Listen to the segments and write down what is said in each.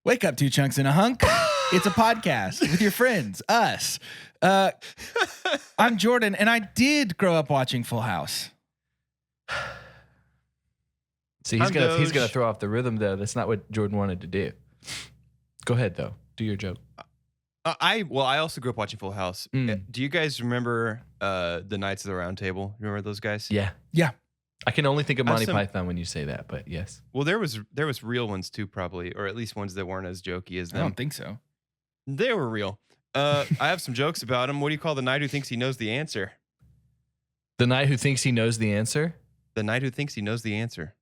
Wake up, 2 chunks and a hunk. It's a podcast with your friends, us. I'm Jordan, and I did grow up watching Full House. See, he's gonna throw off the rhythm though. That's not what Jordan wanted to do. Go ahead though. Do your joke. I also grew up watching Full House. Do you guys remember the Knights of the Round Table? Remember those guys? Yeah. I can only think of Monty Python when you say that, but yes. Well, there was real ones too, probably, or at least ones that weren't as jokey as them. I don't think so. They were real. I have some jokes about them. What do you call the knight who thinks he knows the answer? The knight who thinks he knows the answer? The knight who thinks he knows the answer.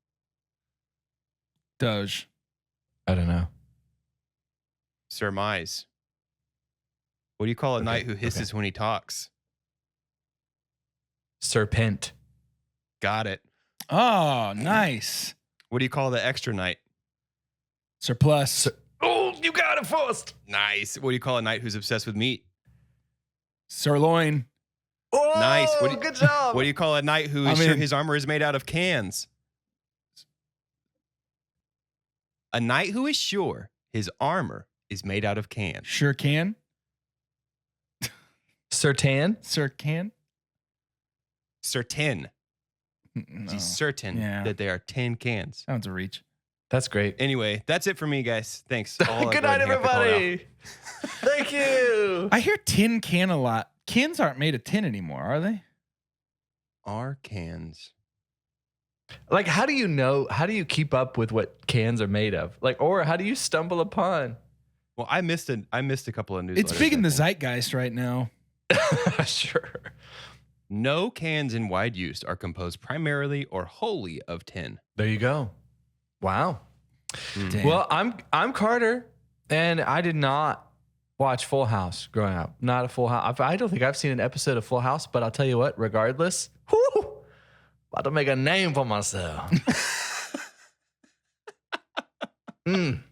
Doge. I don't know. Surmise. What do you call a knight who hisses when he talks? Serpent. Got it. Oh, nice. What do you call the extra knight? Surplus. Oh, you got it first. Nice. What do you call a knight who's obsessed with meat? Sirloin. Oh, Nice. Good job. What do you call a knight who is sure his armor is made out of cans? A knight who is sure his armor is made out of cans. Sure can. Sertan? Sir can. Certain. No. He's certain that they are 10 cans. Sounds a reach. That's great. Anyway, that's it for me, guys. Thanks. Good night, everybody. Thank you. I hear tin can a lot. Cans aren't made of tin anymore, are they? Are cans. Like, how do you know? How do you keep up with what cans are made of? Like, or how do you stumble upon? Well, I missed a couple of newsletters. It's big in the zeitgeist right now. Sure. No cans in wide use are composed primarily or wholly of tin. There you go. Wow. Damn. Well, I'm Carter, and I did not watch Full House growing up. Not a Full House. I don't think I've seen an episode of Full House, but I'll tell you what, regardless, about to make a name for myself. Doesn't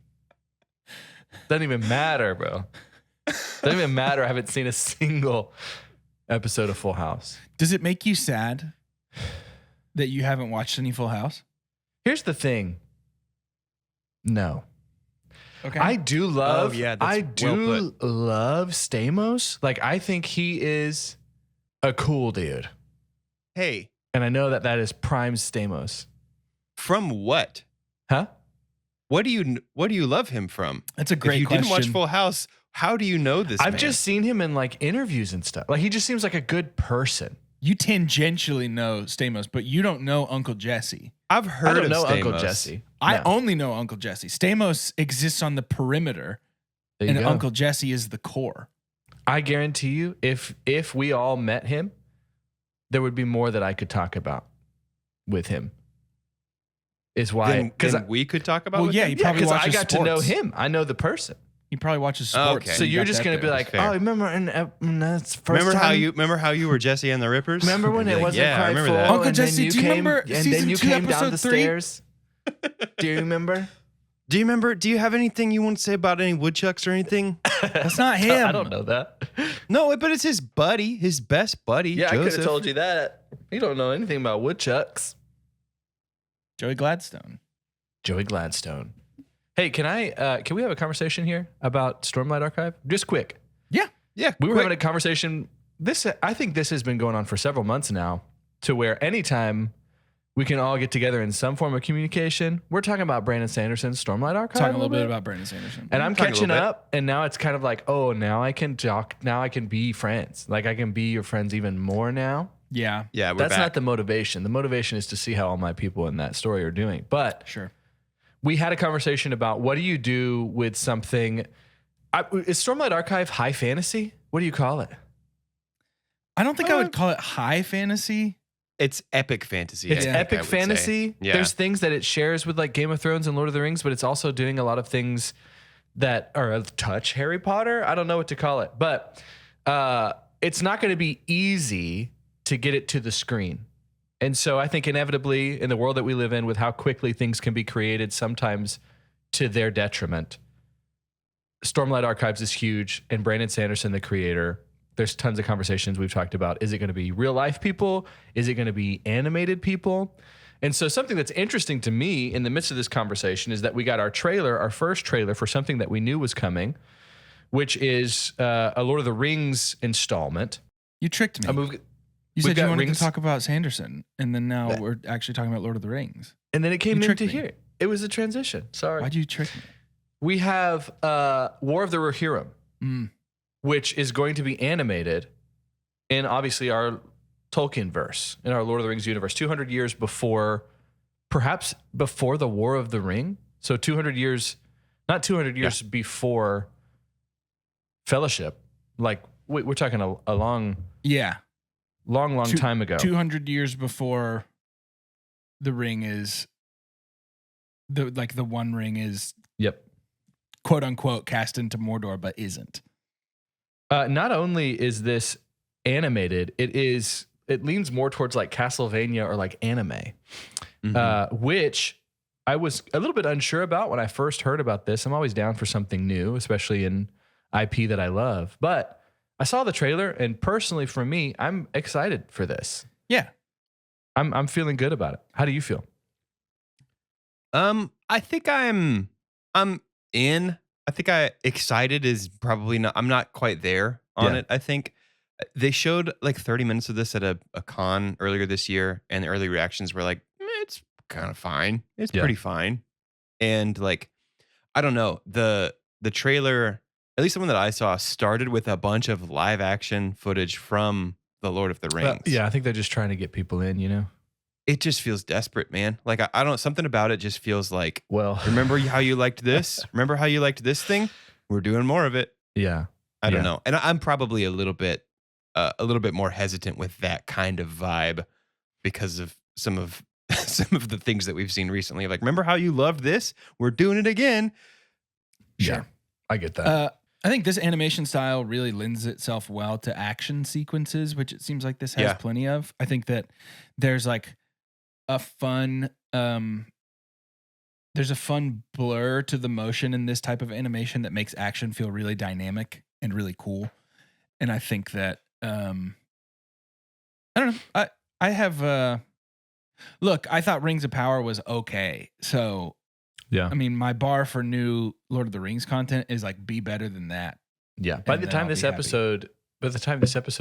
even matter, bro. Doesn't even matter. I haven't seen a single episode of Full House. Does it make you sad that you haven't watched any Full House? Here's the thing. No. Okay. I do love. love Stamos. Like, I think he is a cool dude. Hey. And I know that is prime Stamos. From what? Huh? What do you love him from? That's a great question. If you didn't watch Full House, how do you know this I've man? just seen him in like interviews and stuff. Like, he just seems like a good person. You tangentially know Stamos, but you don't know Uncle Jesse. I've heard I don't know of Stamos. Uncle Jesse. I only know Uncle Jesse. Stamos exists on the perimeter, There you and go. Uncle Jesse is the core. I guarantee you, if we all met him, there would be more that I could talk about with him. Is why then we could talk about. Well, with yeah, him? he probably because I watches got to know sports. him. I know the person. He probably watches sports. Okay. So you're just gonna be like, Fair. oh, remember? And that's first Remember how you were Jesse and the Rippers? Remember when it Like, wasn't yeah, I quite remember full? that. Uncle and then Jesse, you do you came- remember And then season you 2, came down episode the 3? stairs. Do you remember? Do you remember? Do you have anything you want to say about any woodchucks or anything? That's not him. I don't know that. No, but it's his buddy, his best buddy. Yeah, Joseph. I could have told you that. You don't know anything about woodchucks. Joey Gladstone. Joey Gladstone. Hey, can we have a conversation here about Stormlight Archive? Just quick. Yeah, We were having a conversation. I think this has been going on for several months now, to where anytime we can all get together in some form of communication, we're talking about Brandon Sanderson's Stormlight Archive. Talking a little bit about Brandon Sanderson. And I'm talking a catching little bit. up, and now it's kind of like, oh, now I can talk. Now I can be friends. Like, I can be your friends even more now. Yeah. Yeah, we're That's back. not the motivation. The motivation is to see how all my people in that story are doing. But Sure. we had a conversation about what do you do with something. Is Stormlight Archive high fantasy? What do you call it? I don't think I would call it high fantasy. It's epic fantasy. It's I think I epic would fantasy. say. Yeah. There's things that it shares with like Game of Thrones and Lord of the Rings, but it's also doing a lot of things that are a touch Harry Potter. I don't know what to call it, but it's not going to be easy to get it to the screen. And so I think inevitably in the world that we live in, with how quickly things can be created, sometimes to their detriment, Stormlight Archives is huge, and Brandon Sanderson, the creator, there's tons of conversations we've talked about. Is it going to be real life people? Is it going to be animated people? And so something that's interesting to me in the midst of this conversation is that we got our first trailer for something that we knew was coming, which is a Lord of the Rings installment. You tricked me. A movie. You said you wanted to talk about Sanderson, and then now we're actually talking about Lord of the Rings. And then it came You into tricked me. here. It was a transition. Sorry. Why'd you trick me? We have War of the Rohirrim, which is going to be animated in obviously our Tolkien verse, in our Lord of the Rings universe, 200 years before, perhaps before the War of the Ring. So 200 years, not 200 years before Fellowship. Like we're talking a long, long time ago. 200 years before the ring is the One Ring is quote unquote cast into Mordor, but isn't. Not only is this animated, it leans more towards like Castlevania or like anime, which I was a little bit unsure about when I first heard about this. I'm always down for something new, especially in IP that I love. But I saw the trailer, and personally for me, I'm excited for this. Yeah. I'm feeling good about it. How do you feel? I think I'm in. I think excited is probably not. I'm not quite there on it. I think they showed like 30 minutes of this at a con earlier this year, and the early reactions were like, it's kind of fine. It's pretty fine. And like, I don't know, the trailer, at least the one that I saw, started with a bunch of live action footage from the Lord of the Rings. Yeah, I think they're just trying to get people in, you know? It just feels desperate, man. Like, I don't, something about it just feels like, well, remember how you liked this? Remember how you liked this thing? We're doing more of it. Yeah. I don't know. And I'm probably a little bit more hesitant with that kind of vibe because of some of the things that we've seen recently. Like, remember how you loved this? We're doing it again. Sure. Yeah, I get that. I think this animation style really lends itself well to action sequences, which it seems like this has plenty of. I think that there's like a fun blur to the motion in this type of animation that makes action feel really dynamic and really cool. And I think that I don't know. I have look, I thought Rings of Power was okay. So yeah. I mean, my bar for new Lord of the Rings content is like be better than that. Yeah. By the time this episode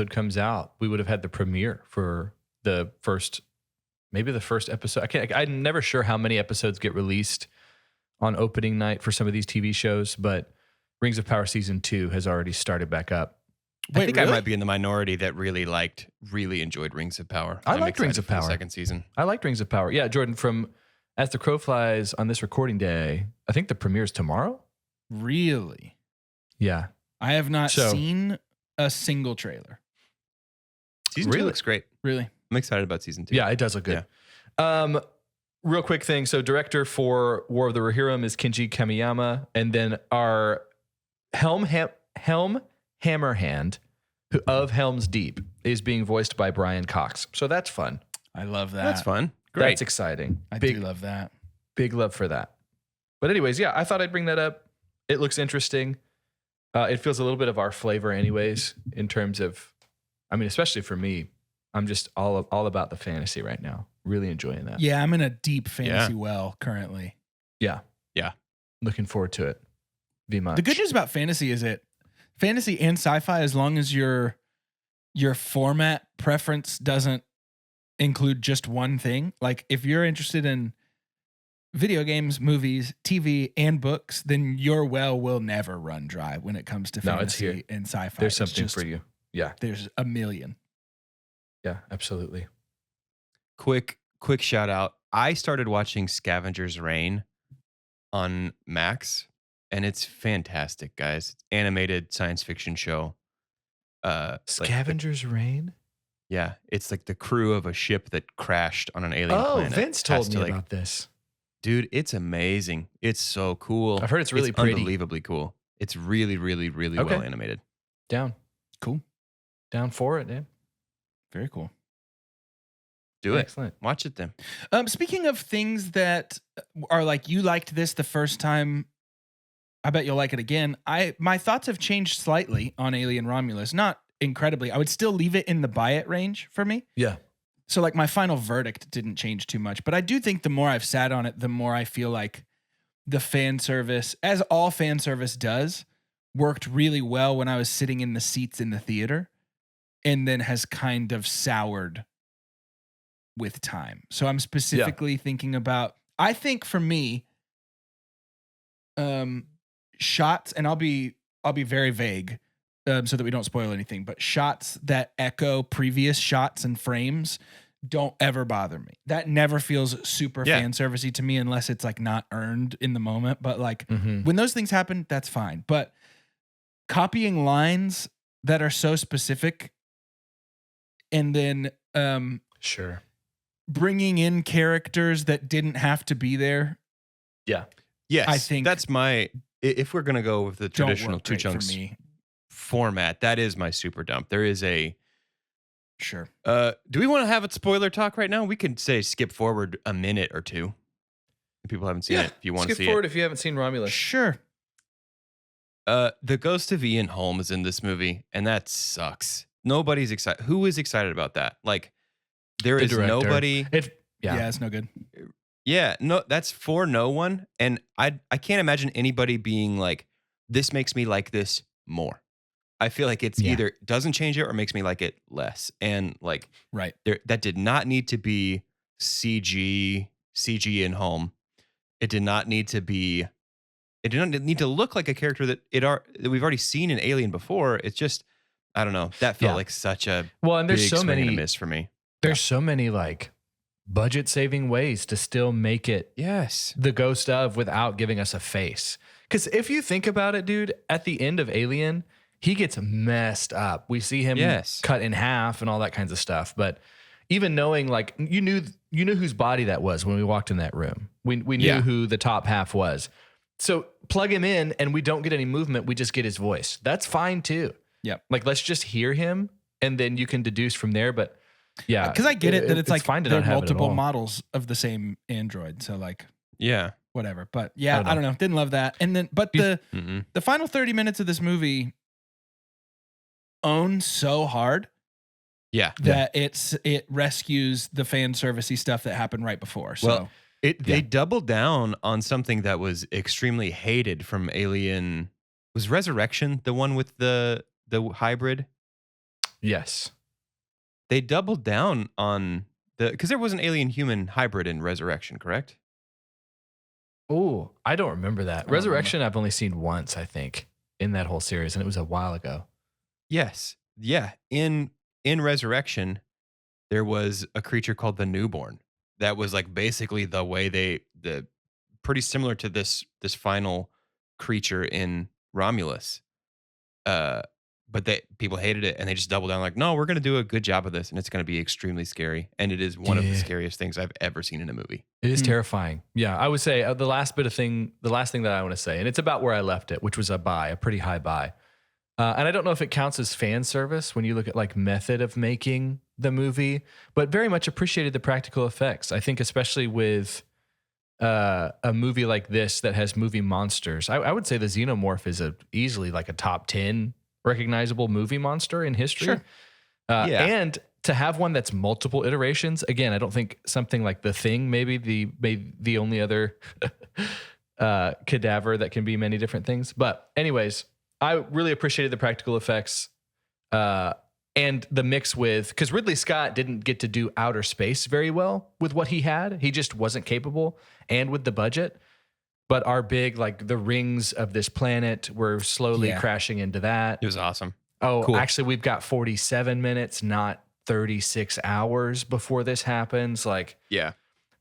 comes out, we would have had the premiere for the first episode. I'm never sure how many episodes get released on opening night for some of these TV shows, but Rings of Power season 2 has already started back up. I think really? I might be in the minority that really enjoyed Rings of Power. I liked Rings of Power. The second season. I liked Rings of Power. Yeah, Jordan, from As the Crow Flies on this recording day, I think the premiere is tomorrow. Really? Yeah. I have not seen a single trailer. Season 2 looks great. Really? I'm excited about season 2. Yeah, it does look good. Yeah. Real quick thing. So director for War of the Rohirrim is Kenji Kamiyama. And then our Helm Hammerhand of Helm's Deep is being voiced by Brian Cox. So that's fun. I love that. That's fun. Great. That's exciting. I do love that. Big love for that. But anyways, yeah, I thought I'd bring that up. It looks interesting. It feels a little bit of our flavor anyways, in terms of, I mean, especially for me, I'm just all about the fantasy right now. Really enjoying that. Yeah, I'm in a deep fantasy well currently. Yeah. Yeah. Looking forward to it. Very much. The good news about fantasy is fantasy and sci-fi, as long as your format preference doesn't include just one thing. Like if you're interested in video games, movies, TV, and books, then your well will never run dry when it comes to fantasy and sci-fi. There's something for you. Yeah. There's a million. Yeah, absolutely. Quick shout out. I started watching Scavenger's Reign on Max, and it's fantastic, guys. It's animated science fiction show. Scavenger's Reign? Yeah, it's like the crew of a ship that crashed on an alien planet. Oh, Vince told me about this. Dude, it's amazing. It's so cool. I've heard it's really pretty. Unbelievably cool. It's really, really, really well animated. Down. Cool. Down for it, man. Very cool. Do it. Excellent. Watch it then. Speaking of things that are like, you liked this the first time, I bet you'll like it again. My thoughts have changed slightly on Alien Romulus. Not incredibly. I would still leave it in the buy it range for me. Yeah. so like my final verdict didn't change too much, but I do think the more I've sat on it, the more I feel like the fan service, as all fan service does, worked really well when I was sitting in the seats in the theater, and then has kind of soured with time. So I'm specifically thinking about, I think for me, shots, and I'll be very vague, so that we don't spoil anything, but shots that echo previous shots and frames don't ever bother me. That never feels super fan servicey to me unless it's like not earned in the moment. But like when those things happen, that's fine. But copying lines that are so specific, and then Sure. bringing in characters that didn't have to be there. Yeah. Yes, I think that's my. If we're gonna go with the don't traditional work two great for chunks me. format, that is my super dump. There is a. Sure. Do we want to have it spoiler talk right now? We could say skip forward a minute or two. If people haven't seen it, if you want to Skip see forward it. if you haven't seen Romulus. Sure. The ghost of Ian Holmes in this movie, and that sucks. Nobody's excited. Who is excited about that? Like, there The is director. nobody. Yeah, it's no good. Yeah, no, that's for no one. And I can't imagine anybody being like, this makes me like this more. I feel like it's either doesn't change it or makes me like it less. And like, Right. that did not need to be CG in home. It did not need to be. It did not need to look like a character that we've already seen in Alien before. It's just, I don't know. That felt like such a and there's big so swing and a many miss for me. There's so many like budget saving ways to still make it the ghost of without giving us a face. Because if you think about it, dude, at the end of Alien, he gets messed up. We see him cut in half and all that kinds of stuff. But even knowing, like, you knew whose body that was when we walked in that room. We knew who the top half was. So plug him in and we don't get any movement. We just get his voice. That's fine too. Yeah. Like, let's just hear him and then you can deduce from there. But yeah, because I get it that it's like fine to there are not have it at multiple all. models of the same android. So like, Yeah. whatever. But yeah, I don't know. Didn't love that. And then, but the final 30 minutes of this movie own so hard. Yeah. That it rescues the fan servicey stuff that happened right before. So Well, they doubled down on something that was extremely hated from Alien. Was Resurrection the one with the hybrid? Yes. They doubled down on because there was an alien human hybrid in Resurrection, correct? Oh, I don't remember that. Resurrection I've only seen once, I think, in that whole series, and it was a while ago. Yes. Yeah. In Resurrection, there was a creature called the Newborn. That was like basically the way the pretty similar to this final creature in Romulus. But people hated it and they just doubled down like, no, we're going to do a good job of this and it's going to be extremely scary. And it is one of the scariest things I've ever seen in a movie. It is terrifying. Yeah, I would say the last thing that I want to say, and it's about where I left it, which was a pretty high buy. And I don't know if it counts as fan service when you look at like method of making the movie, but very much appreciated the practical effects. I think especially with a movie like this that has movie monsters, I would say the Xenomorph is easily like a top 10 recognizable movie monster in history. Sure. And to have one that's multiple iterations, again, I don't think something like The Thing, maybe the only other cadaver that can be many different things. But anyways, I really appreciated the practical effects and the mix with, because Ridley Scott didn't get to do outer space very well with what he had. He just wasn't capable, and with the budget. But our big, like the rings of this planet, we're slowly crashing into that. It was awesome. Oh, Cool. Actually, we've got 47 minutes, not 36 hours before this happens. Like, Yeah.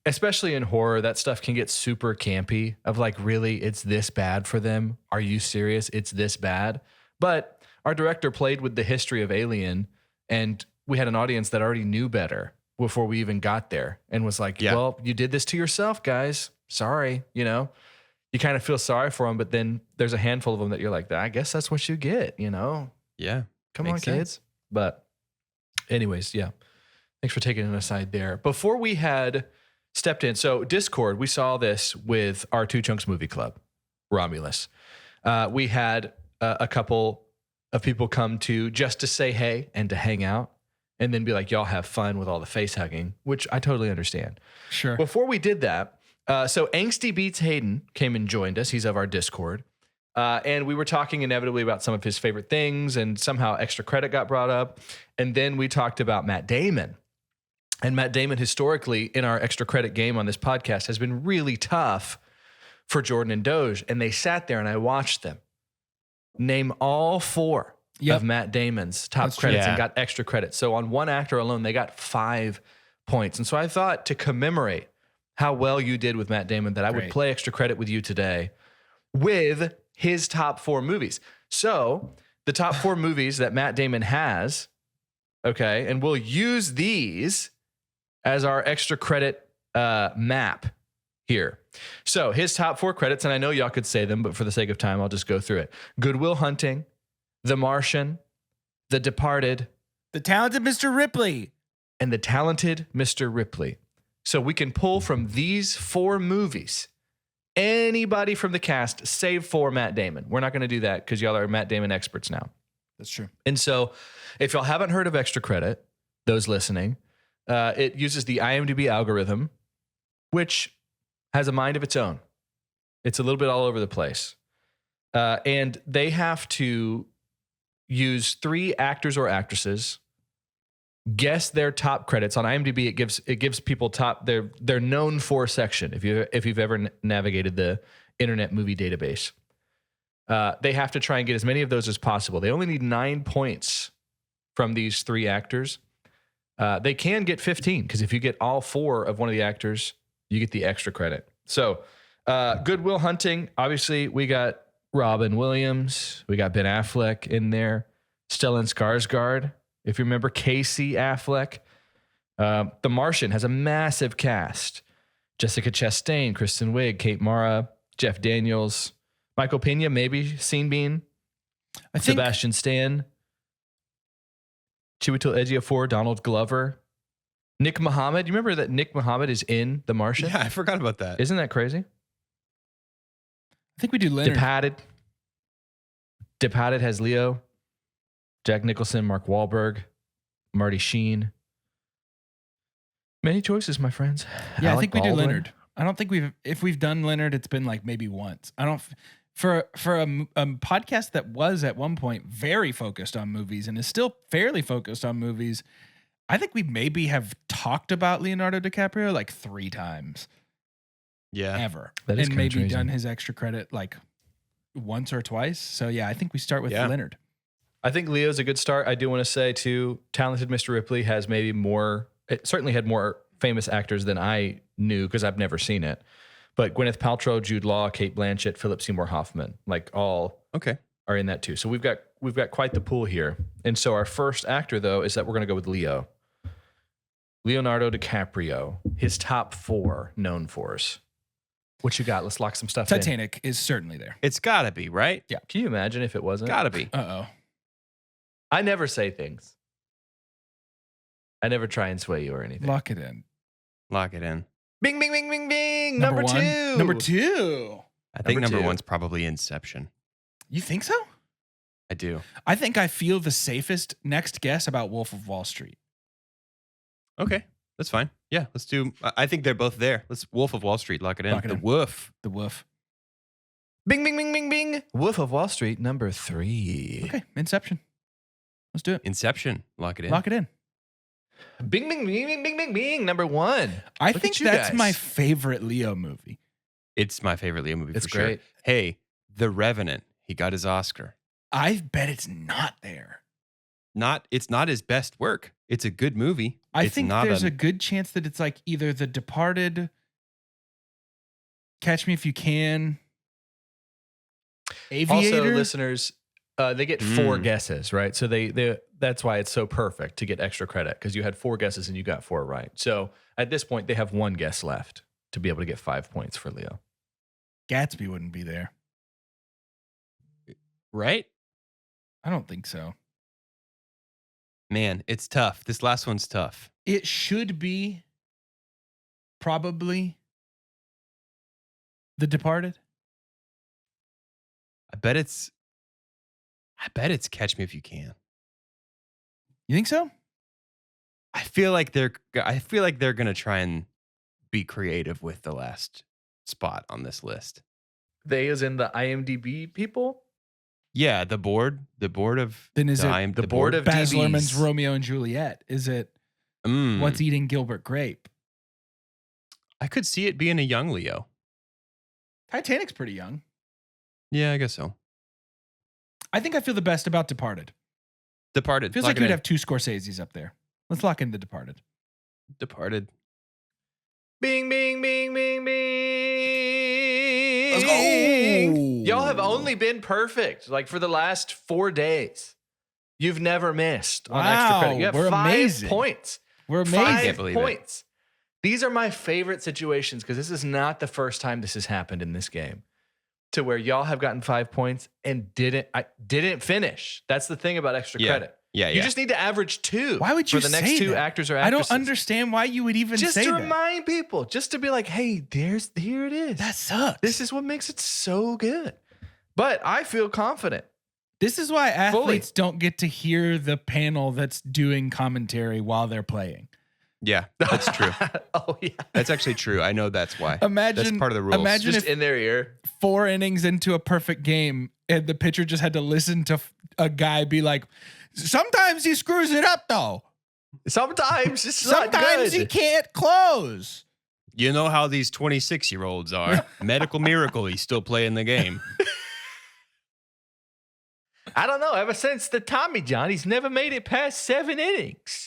especially in horror, that stuff can get super campy of like, really, it's this bad for them? Are you serious? It's this bad? But our director played with the history of Alien, and we had an audience that already knew better before we even got there and was like, well, you did this to yourself, guys. Sorry, You kind of feel sorry for them, but then there's a handful of them that you're like, I guess that's what you get, Yeah. Come on, Makes sense. kids. But anyways, yeah. Thanks for taking an aside there. Before we had stepped in, so Discord, we saw this with our Two Chunks Movie Club, Romulus. We had a couple of people come to just to say hey and to hang out. and then be like, y'all have fun with all the face hugging, which I totally understand. Sure. Before we did that, so Angsty Beats Hayden came and joined us. He's of our Discord. And we were talking inevitably about some of his favorite things, and somehow extra credit got brought up. And then we talked about Matt Damon. And Matt Damon, historically, in our extra credit game on this podcast, has been really tough for Jordan and Doge. And they sat there and I watched them name all 4 of Matt Damon's top credits and got extra credit. So on one actor alone, they got 5 points. And so I thought, to commemorate how well you did with Matt Damon, that I would play extra credit with you today with his top 4 movies. So the top 4 movies that Matt Damon has, okay, and we'll use these as our extra credit map here. So his top 4 credits, and I know y'all could say them, but for the sake of time, I'll just go through it. Good Will Hunting, The Martian, The Departed, The Talented Mr. Ripley, and The Talented Mr. Ripley. So we can pull from these 4 movies anybody from the cast, save for Matt Damon. We're not going to do that because y'all are Matt Damon experts now. That's true. And so if y'all haven't heard of extra credit, those listening, it uses the IMDb algorithm, which has a mind of its own. It's a little bit all over the place. And they have to use 3 actors or actresses, guess their top credits. On IMDb, it gives people their known for section. If you've ever navigated the Internet Movie Database, they have to try and get as many of those as possible. They only need 9 points from these 3 actors. They can get 15 because if you get all 4 of one of the actors, you get the extra credit. So, Good Will Hunting. Obviously, we got Robin Williams. We got Ben Affleck in there. Stellan Skarsgård. If you remember, Casey Affleck. The Martian has a massive cast. Jessica Chastain, Kristen Wiig, Kate Mara, Jeff Daniels, Michael Pena, maybe Scene Bean, Sebastian Stan, Chiwetel Ejiofor, Donald Glover, Nick Mohammed. You remember that Nick Mohammed is in The Martian? Yeah, I forgot about that. Isn't that crazy? I think we do Leonard. Departed has Leo, Jack Nicholson, Mark Wahlberg, Marty Sheen. Many choices, my friends. Yeah, Alec I think we do Baldwin. Leonard. I don't think if we've done Leonard, it's been like maybe once. I don't for a podcast that was at one point very focused on movies and is still fairly focused on movies. I think we maybe have talked about Leonardo DiCaprio like 3 times. Yeah. Ever. That is and kinda maybe crazy. done his extra credit like once or twice. So yeah, I think we start with Leonard. I think Leo's a good start. I do want to say too, Talented Mr. Ripley has maybe more. It certainly had more famous actors than I knew because I've never seen it. But Gwyneth Paltrow, Jude Law, Kate Blanchett, Philip Seymour Hoffman, like all are in that too. So we've got quite the pool here. And so our first actor though is that we're going to go with Leo. Leonardo DiCaprio, his top 4 known fors. What you got? Let's lock some stuff in. Titanic is certainly there. It's got to be, right? Yeah. Can you imagine if it wasn't? Got to be. Uh-oh. I never say things. I never try and sway you or anything. Lock it in. Lock it in. Bing, bing, bing, bing, bing. Number Number 2. Number 2. I think Number number 2. 1's probably Inception. You think so? I do. I think I feel the safest next guess about Wolf of Wall Street. Okay. That's fine. Yeah, let's do. I think they're both there. Let's Wolf of Wall Street. Lock it in. Lock it The in. Wolf. The Wolf. Bing, bing, bing, bing, bing. Wolf of Wall Street, number 3. Okay, Inception. Let's do it. Inception. Lock it in. Lock it in. Bing, bing, bing, bing, bing, bing, bing. Number 1. I Look think at you that's guys. my favorite Leo movie. It's my favorite Leo movie It's for sure. great. Hey, The Revenant. He got his Oscar. I bet it's not there. It's not his best work. It's a good movie. I It's think not there's a good chance that it's like either The Departed, Catch Me If You Can, Aviator. Also, listeners, they get 4 guesses, right? So they that's why it's so perfect to get extra credit because you had 4 guesses and you got 4 right. So at this point, they have 1 guess left to be able to get 5 points for Leo. Gatsby wouldn't be there. right? I don't think so. Man, it's tough. This last one's tough. It should be probably The Departed. I bet it's Catch Me If You Can. You think so? I feel like they're gonna try and be creative with the last spot on this list. They as in the IMDb people? Yeah, the board of Then is it the board of Baz DBs? Luhrmann's Romeo and Juliet? Is it What's Eating Gilbert Grape? I could see it being a young Leo. Titanic's pretty young. Yeah, I guess so. I think I feel the best about Departed. Departed. Feels like you'd have 2 Scorseses up there. Let's lock in the Departed. Departed. Bing, bing, bing, bing, bing. Let's go. Y'all have only been perfect like for the last 4 days. You've never missed on extra credit. You have we're 5 amazing. points. We're amazing. 5 Can't believe points. These are my favorite situations because this is not the first time this has happened in this game. To where y'all have gotten 5 points and didn't finish. That's the thing about extra credit. Yeah, You just need to average 2. Why would you for the next say 2 that? actors or I actresses? don't understand why you would even Just say to that. remind people, just to be like, hey, here it is. That sucks. This is what makes it so good. But I feel confident. This is why athletes Fully. don't get to hear the panel that's doing commentary while they're playing. Yeah, that's true. Oh yeah. That's actually true. I know that's why. Imagine that's part of the rules. Imagine Just if in their ear. 4 innings into a perfect game and the pitcher just had to listen to a guy be like, sometimes he screws it up though. Sometimes it's not Sometimes good. he can't close. You know how these 26-year-olds are. Medical miracle, he's still playing the game. I don't know. Ever since the Tommy John, he's never made it past 7 innings.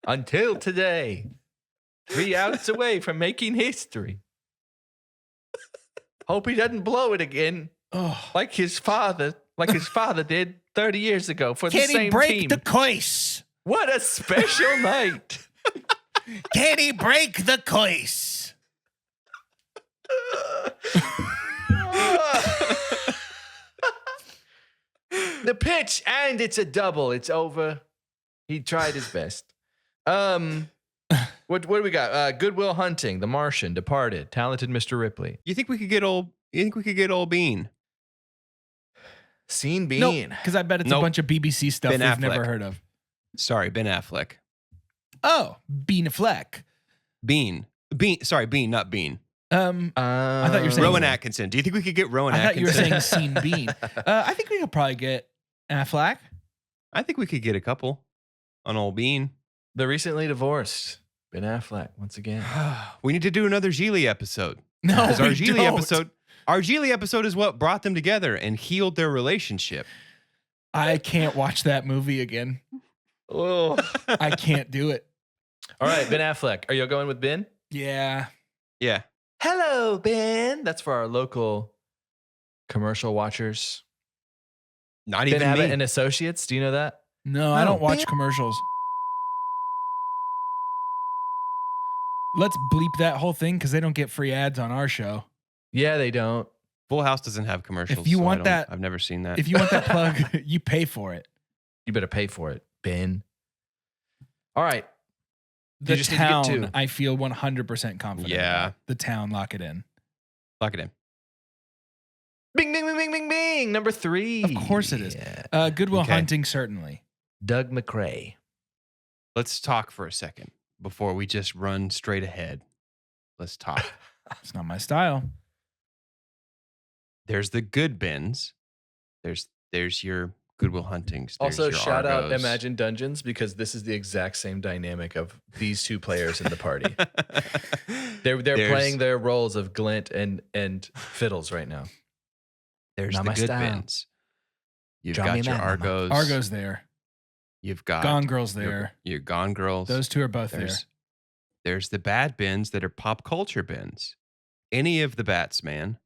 Until today. 3 outs away from making history. Hope he doesn't blow it again Oh. like his father did 30 years ago for Can the same he break team. the coice? What a special night. Can he break the coice? The pitch, and it's a double. It's over. He tried his best. What do we got? Goodwill Hunting, The Martian, Departed, Talented Mr. Ripley. You think we could get old Bean? Seen Bean. No, because I bet it's a Nope. bunch of BBC stuff Ben we've Affleck. never heard of. Sorry, Ben Affleck. Oh, Bean Fleck. Bean, not Bean. I thought you were saying Rowan Atkinson. Do you think we could get Rowan I thought Atkinson? you were saying Scene Bean. I think we could probably get Affleck. I think we could get a couple on old Bean. The recently divorced Ben Affleck once again. We need to do another Geely episode. No, Because our we Geely don't. episode is what brought them together and healed their relationship. I can't watch that movie again. Oh. I can't do it. All right, Ben Affleck. Are you going with Ben? Yeah. Yeah. Hello, Ben. That's for our local commercial watchers. Not Ben even Abbott me. and Associates. Do you know that? No, I No, don't watch Ben- commercials. Let's bleep that whole thing because they don't get free ads on our show. Yeah, they don't. Full House doesn't have commercials. If you so want that- I've never seen that. If you want that plug, you pay for it. You better pay for it, Ben. All right. The You just need to get Town, two. I feel 100% confident. Yeah. about. The Town, lock it in. Lock it in. Bing, bing, bing, bing, bing, bing. Number 3. Of course it is. Yeah. Goodwill Okay. Hunting, certainly. Doug McRae. Let's talk for a second before we just run straight ahead. Let's talk. It's not my style. There's the good bins. There's your Goodwill Huntings. There's Also, your shout out Argos. Imagine Dungeons because this is the exact same dynamic of these 2 players in the party. They're There's- playing their roles of Glint and Fiddles right now. There's Not the my good style. bins. You've Draw me got your mad, mama. Argos. Argo's there. You've got Gone Girl's your- there. Your Gone Girls. Those 2 are both there. There's the bad bins that are pop culture bins. Any of the bats, man.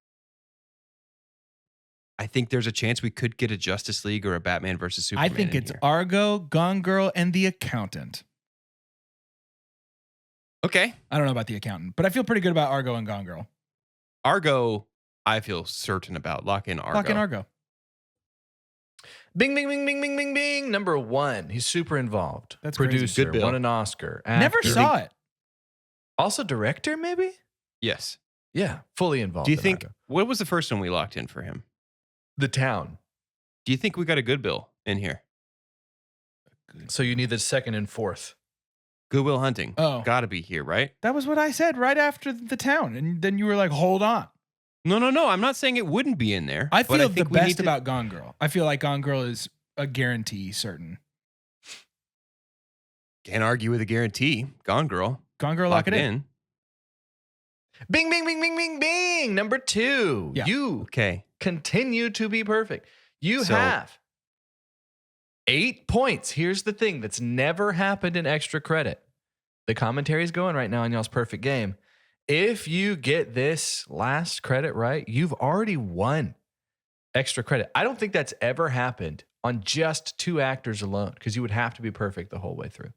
I think there's a chance we could get a Justice League or a Batman versus I Superman. think in it's here. Argo, Gone Girl, and The Accountant. Okay. I don't know about The Accountant, but I feel pretty good about Argo and Gone Girl. Argo, I feel certain about. Lock in Argo. Lock in Argo. Bing, bing, bing, bing, bing, bing, bing. Number 1. He's super involved. That's crazy. Producer. Good bill. Won an Oscar. Never actor. saw it. Also director, maybe? Yes. Yeah, fully involved. Do you in think, Argo. what was the first one we locked in for him? The Town? Do you think we got a good bill in here? Good. So you need the second and fourth. Good Will Hunting. Oh. Gotta be here, right? That was what I said right after the town. And then you were like, hold on. No. I'm not saying it wouldn't be in there. I but feel think the we need best to- about Gone Girl. I feel like Gone Girl is a guarantee certain. Can't argue with a guarantee. Gone Girl. Gone Girl, lock it in. Bing, bing, bing, bing, bing, bing. Number 2. Yeah. You Okay. continue to be perfect. You So- have 8 points. Here's the thing that's never happened in extra credit. The commentary is going right now on y'all's perfect game. If you get this last credit right, you've already won extra credit. I don't think that's ever happened on just 2 actors alone because you would have to be perfect the whole way through.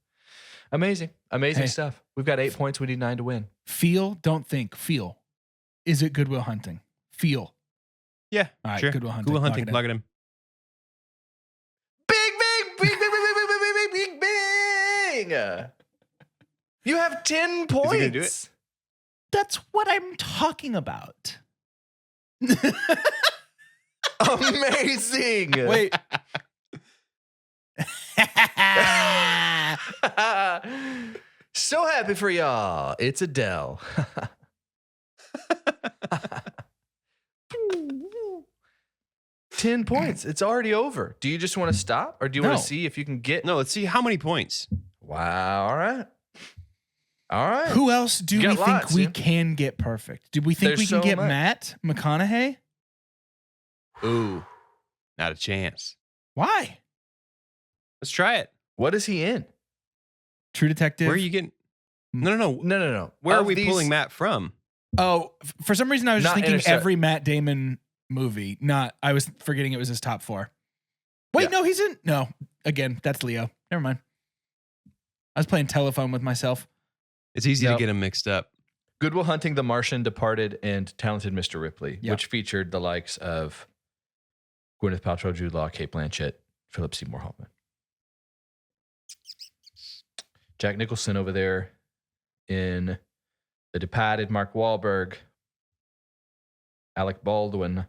Amazing. Amazing Hey. stuff. We've got 8 points. We need 9 to win. Feel, don't think. Feel. Is it Good Will Hunting? Feel. Yeah. All right, sure. Good Will Hunting. Good Will Lock Hunting. it in. Lock it in. Bing, bing, bing, bing, bing, bing, bing, bing, bing, bing. You have 10 points. gonna do it? That's what I'm talking about. Amazing. Wait. So happy for y'all. It's Adele. 10 points. It's already over. Do you just want to stop or do you want No. to see if you can get? No, let's see how many points. Wow. All right. All right. Who else do You we got think lots, we yeah. can get perfect? Do we think There's we can so get much. Matt McConaughey? Ooh. Not a chance. Why? Let's try it. What is he in? True Detective. Where are you getting? No. No. Where are Of we these- pulling Matt from? Oh, for some reason I was just Not thinking Intercept. every Matt Damon movie. I was forgetting it was his top 4. Wait, Yeah. no, he's in. No, again, that's Leo. Never mind. I was playing telephone with myself. It's easy Yep. to get him mixed up. Good Will Hunting, The Martian, Departed, and Talented Mr. Ripley, Yeah. which featured the likes of Gwyneth Paltrow, Jude Law, Kate Blanchett, Philip Seymour Hoffman. Jack Nicholson over there in The Departed, Mark Wahlberg, Alec Baldwin,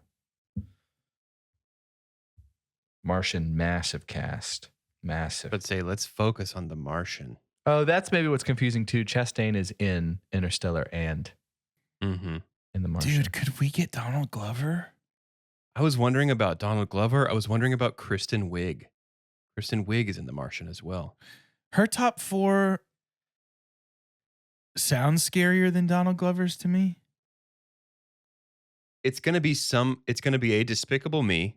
Martian, massive cast. Massive. But say, let's focus on The Martian. Oh, that's maybe what's confusing too. Chastain is in Interstellar and Mm-hmm. in The Martian. Dude, could we get Donald Glover? I was wondering about Donald Glover. I was wondering about Kristen Wiig. Kristen Wiig is in The Martian as well. Her top 4 sounds scarier than Donald Glover's to me. It's gonna be a Despicable Me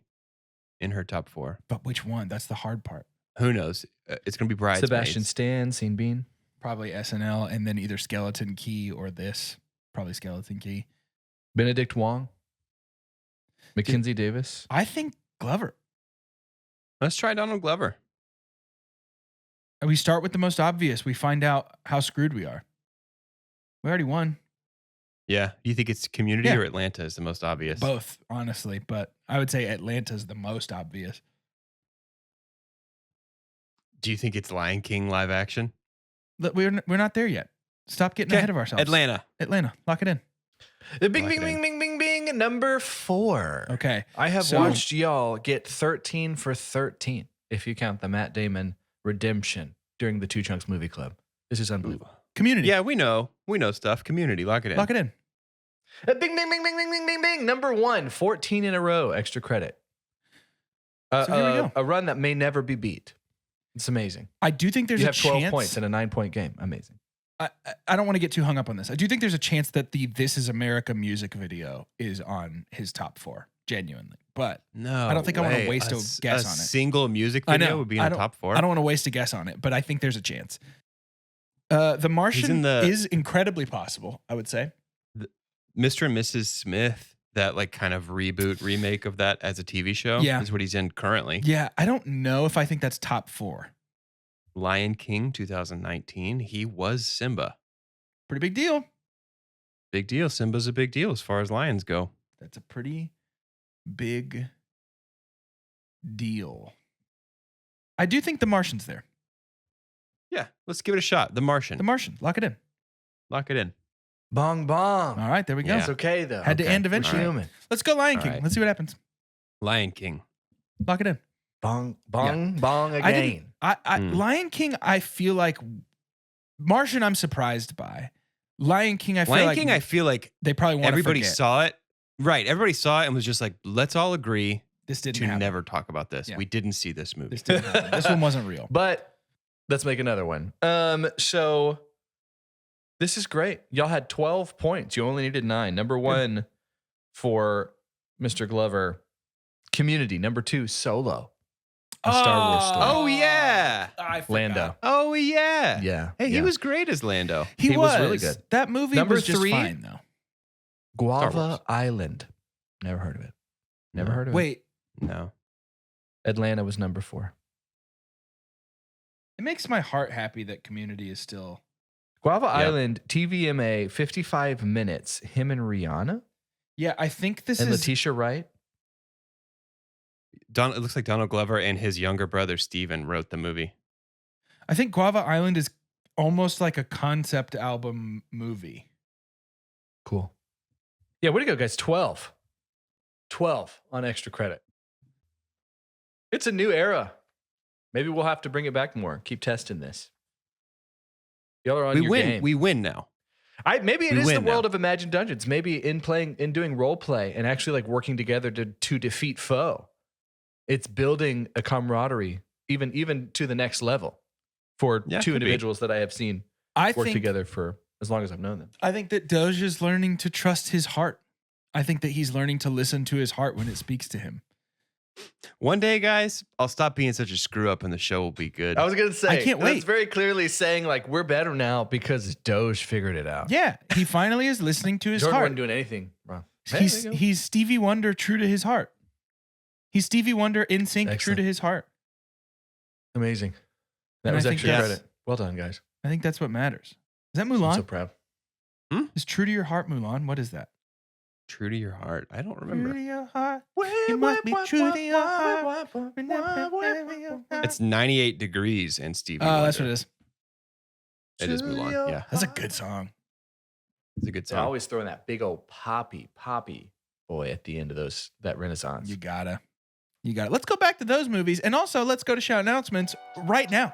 in her top 4. But which one? That's the hard part. Who knows? It's gonna be Bridesmaids. Sebastian Stan, Scene Bean. Probably SNL and then either Skeleton Key or this. Probably Skeleton Key. Benedict Wong. Mackenzie Davis. I think Glover. Let's try Donald Glover. We start with the most obvious. We find out how screwed we are. We already won. Yeah. Do you think it's Community Yeah. or Atlanta is the most obvious? Both, honestly. But I would say Atlanta's the most obvious. Do you think it's Lion King live action? Look, we're not there yet. Stop getting Okay, ahead of ourselves. Atlanta. Atlanta. Lock it in. Bing, Lock bing, it in. bing, bing, bing, bing. Number 4. Okay. I have So- watched y'all get 13 for 13, if you count the Matt Damon redemption during the Two Chunks Movie Club. This is unbelievable. Community. Yeah, we know stuff. Community. Lock it in. Lock it in. Bing, bing, bing, bing, bing, bing, bing, bing. Number 1, 14 in a row, extra credit. So here we go. A run that may never be beat. It's amazing. I do think there's You a have 12 chance. points in a 9-point game. Amazing. I don't want to get too hung up on this. I do think there's a chance that the This Is America music video is on his top 4, genuinely. But No. I don't think I wanna way. waste a guess a on it. single music I video know. would be in I the don't- top 4. I don't want to waste a guess on it, but I think there's a chance. The Martian in the- is incredibly possible, I would say. Mr. and Mrs. Smith, that like kind of reboot remake of that as a TV show, Yeah. is what he's in currently. Yeah, I don't know if I think that's top 4. Lion King 2019, he was Simba. Pretty big deal. Big deal. Simba's a big deal as far as lions go. That's a pretty big deal. I do think The Martian's there. Yeah, let's give it a shot. The Martian. The Martian. Lock it in. Lock it in. Bong, bong. All right, there we go. Yeah. It's okay, though. Had to Okay. end eventually. We're human. Let's go Lion All King. right. Let's see what happens. Lion King. Lock it in. Bong, bong I again. didn't. Lion King. I feel like Martian. I'm surprised by Lion King. I feel like they probably want everybody to forget. saw it. Right. Everybody saw it and was just like, let's all agree This didn't to happen. never talk about this. Yeah. We didn't see this movie. This didn't happen. This one wasn't real. But let's make another one. So this is great. Y'all had 12 points. You only needed 9. Number 1 for Mr. Glover, Community. Number 2, Solo. A Star Wars story. Oh, yeah. I forgot. Lando. Oh, yeah. Yeah. Hey, yeah. he was great as Lando. He was really good. That movie Number was just 3, fine though. Star Guava Wars. Island. Never heard of it. Never heard of it. Wait, No. Atlanta was number 4. it makes my heart happy that Community is still. Guava Island, TVMA, 55 minutes. Him and Rihanna Yeah, I think this and is. Letitia Wright. It looks like Donald Glover and his younger brother, Steven, wrote the movie. I think Guava Island is almost like a concept album movie. Cool. Yeah, way to go, guys. 12. 12 on extra credit. It's a new era. Maybe we'll have to bring it back more. Keep testing this. Y'all are on We your win. game. We win now. Maybe it we is the win world now. of Imagine Dungeons. Maybe in doing role play and actually like working together to defeat foe. It's building a camaraderie, even to the next level for Yeah, two could be. individuals that I have seen I work think together for as long as I've known them. I think that Doge is learning to trust his heart. I think that he's learning to listen to his heart when it speaks to him. One day, guys, I'll stop being such a screw up and the show will be good. I was gonna say I can't that's wait. very clearly saying like we're better now because Doge figured it out. Yeah, he finally is listening to his Jordan heart. wasn't doing anything wrong. Hey, He's there you go. he's Stevie Wonder true to his heart. He's Stevie Wonder in sync true Excellent. to his heart. Amazing. That And was I think extra that's- credit. Well done, guys. I think that's what matters. Is that I'm Mulan? so proud. Is true to your heart Mulan? What is that? True to your heart. I don't True remember. to your heart. You must be true to your heart. It's 98 degrees and Stevie Oh, Wonder. that's what it is. It is Mulan. Yeah, That's a good song. it's a good So song. always throwing that big old poppy boy at the end of that Renaissance. You gotta. Let's go back to those movies. And also, let's go to shout announcements right now.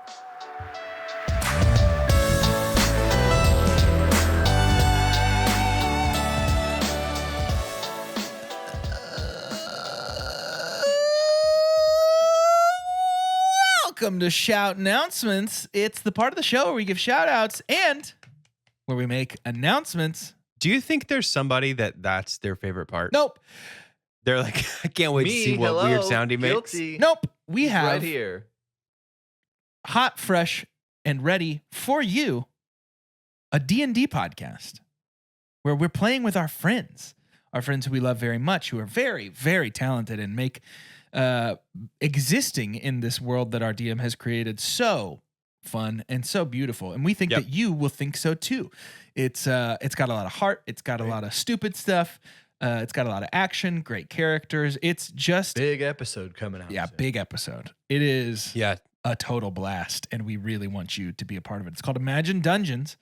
Welcome to Shout Announcements. It's the part of the show where we give shout outs and where we make announcements. Do you think there's somebody that's their favorite part? Nope. They're like, I can't wait to see what weird sound he makes. Guilty. Nope. We He's have right here. hot, fresh, and ready for you a D&D podcast where we're playing with our friends who we love very much, who are very, very talented and make existing in this world that our DM has created so fun and so beautiful. And we think Yep. that you will think so too. It's got a lot of heart. It's got a lot of stupid stuff. It's got a lot of action, great characters. It's just, Big episode coming out. yeah, soon. big episode. It is Yeah, a total blast, and we really want you to be a part of it. It's called Imagine Dungeons,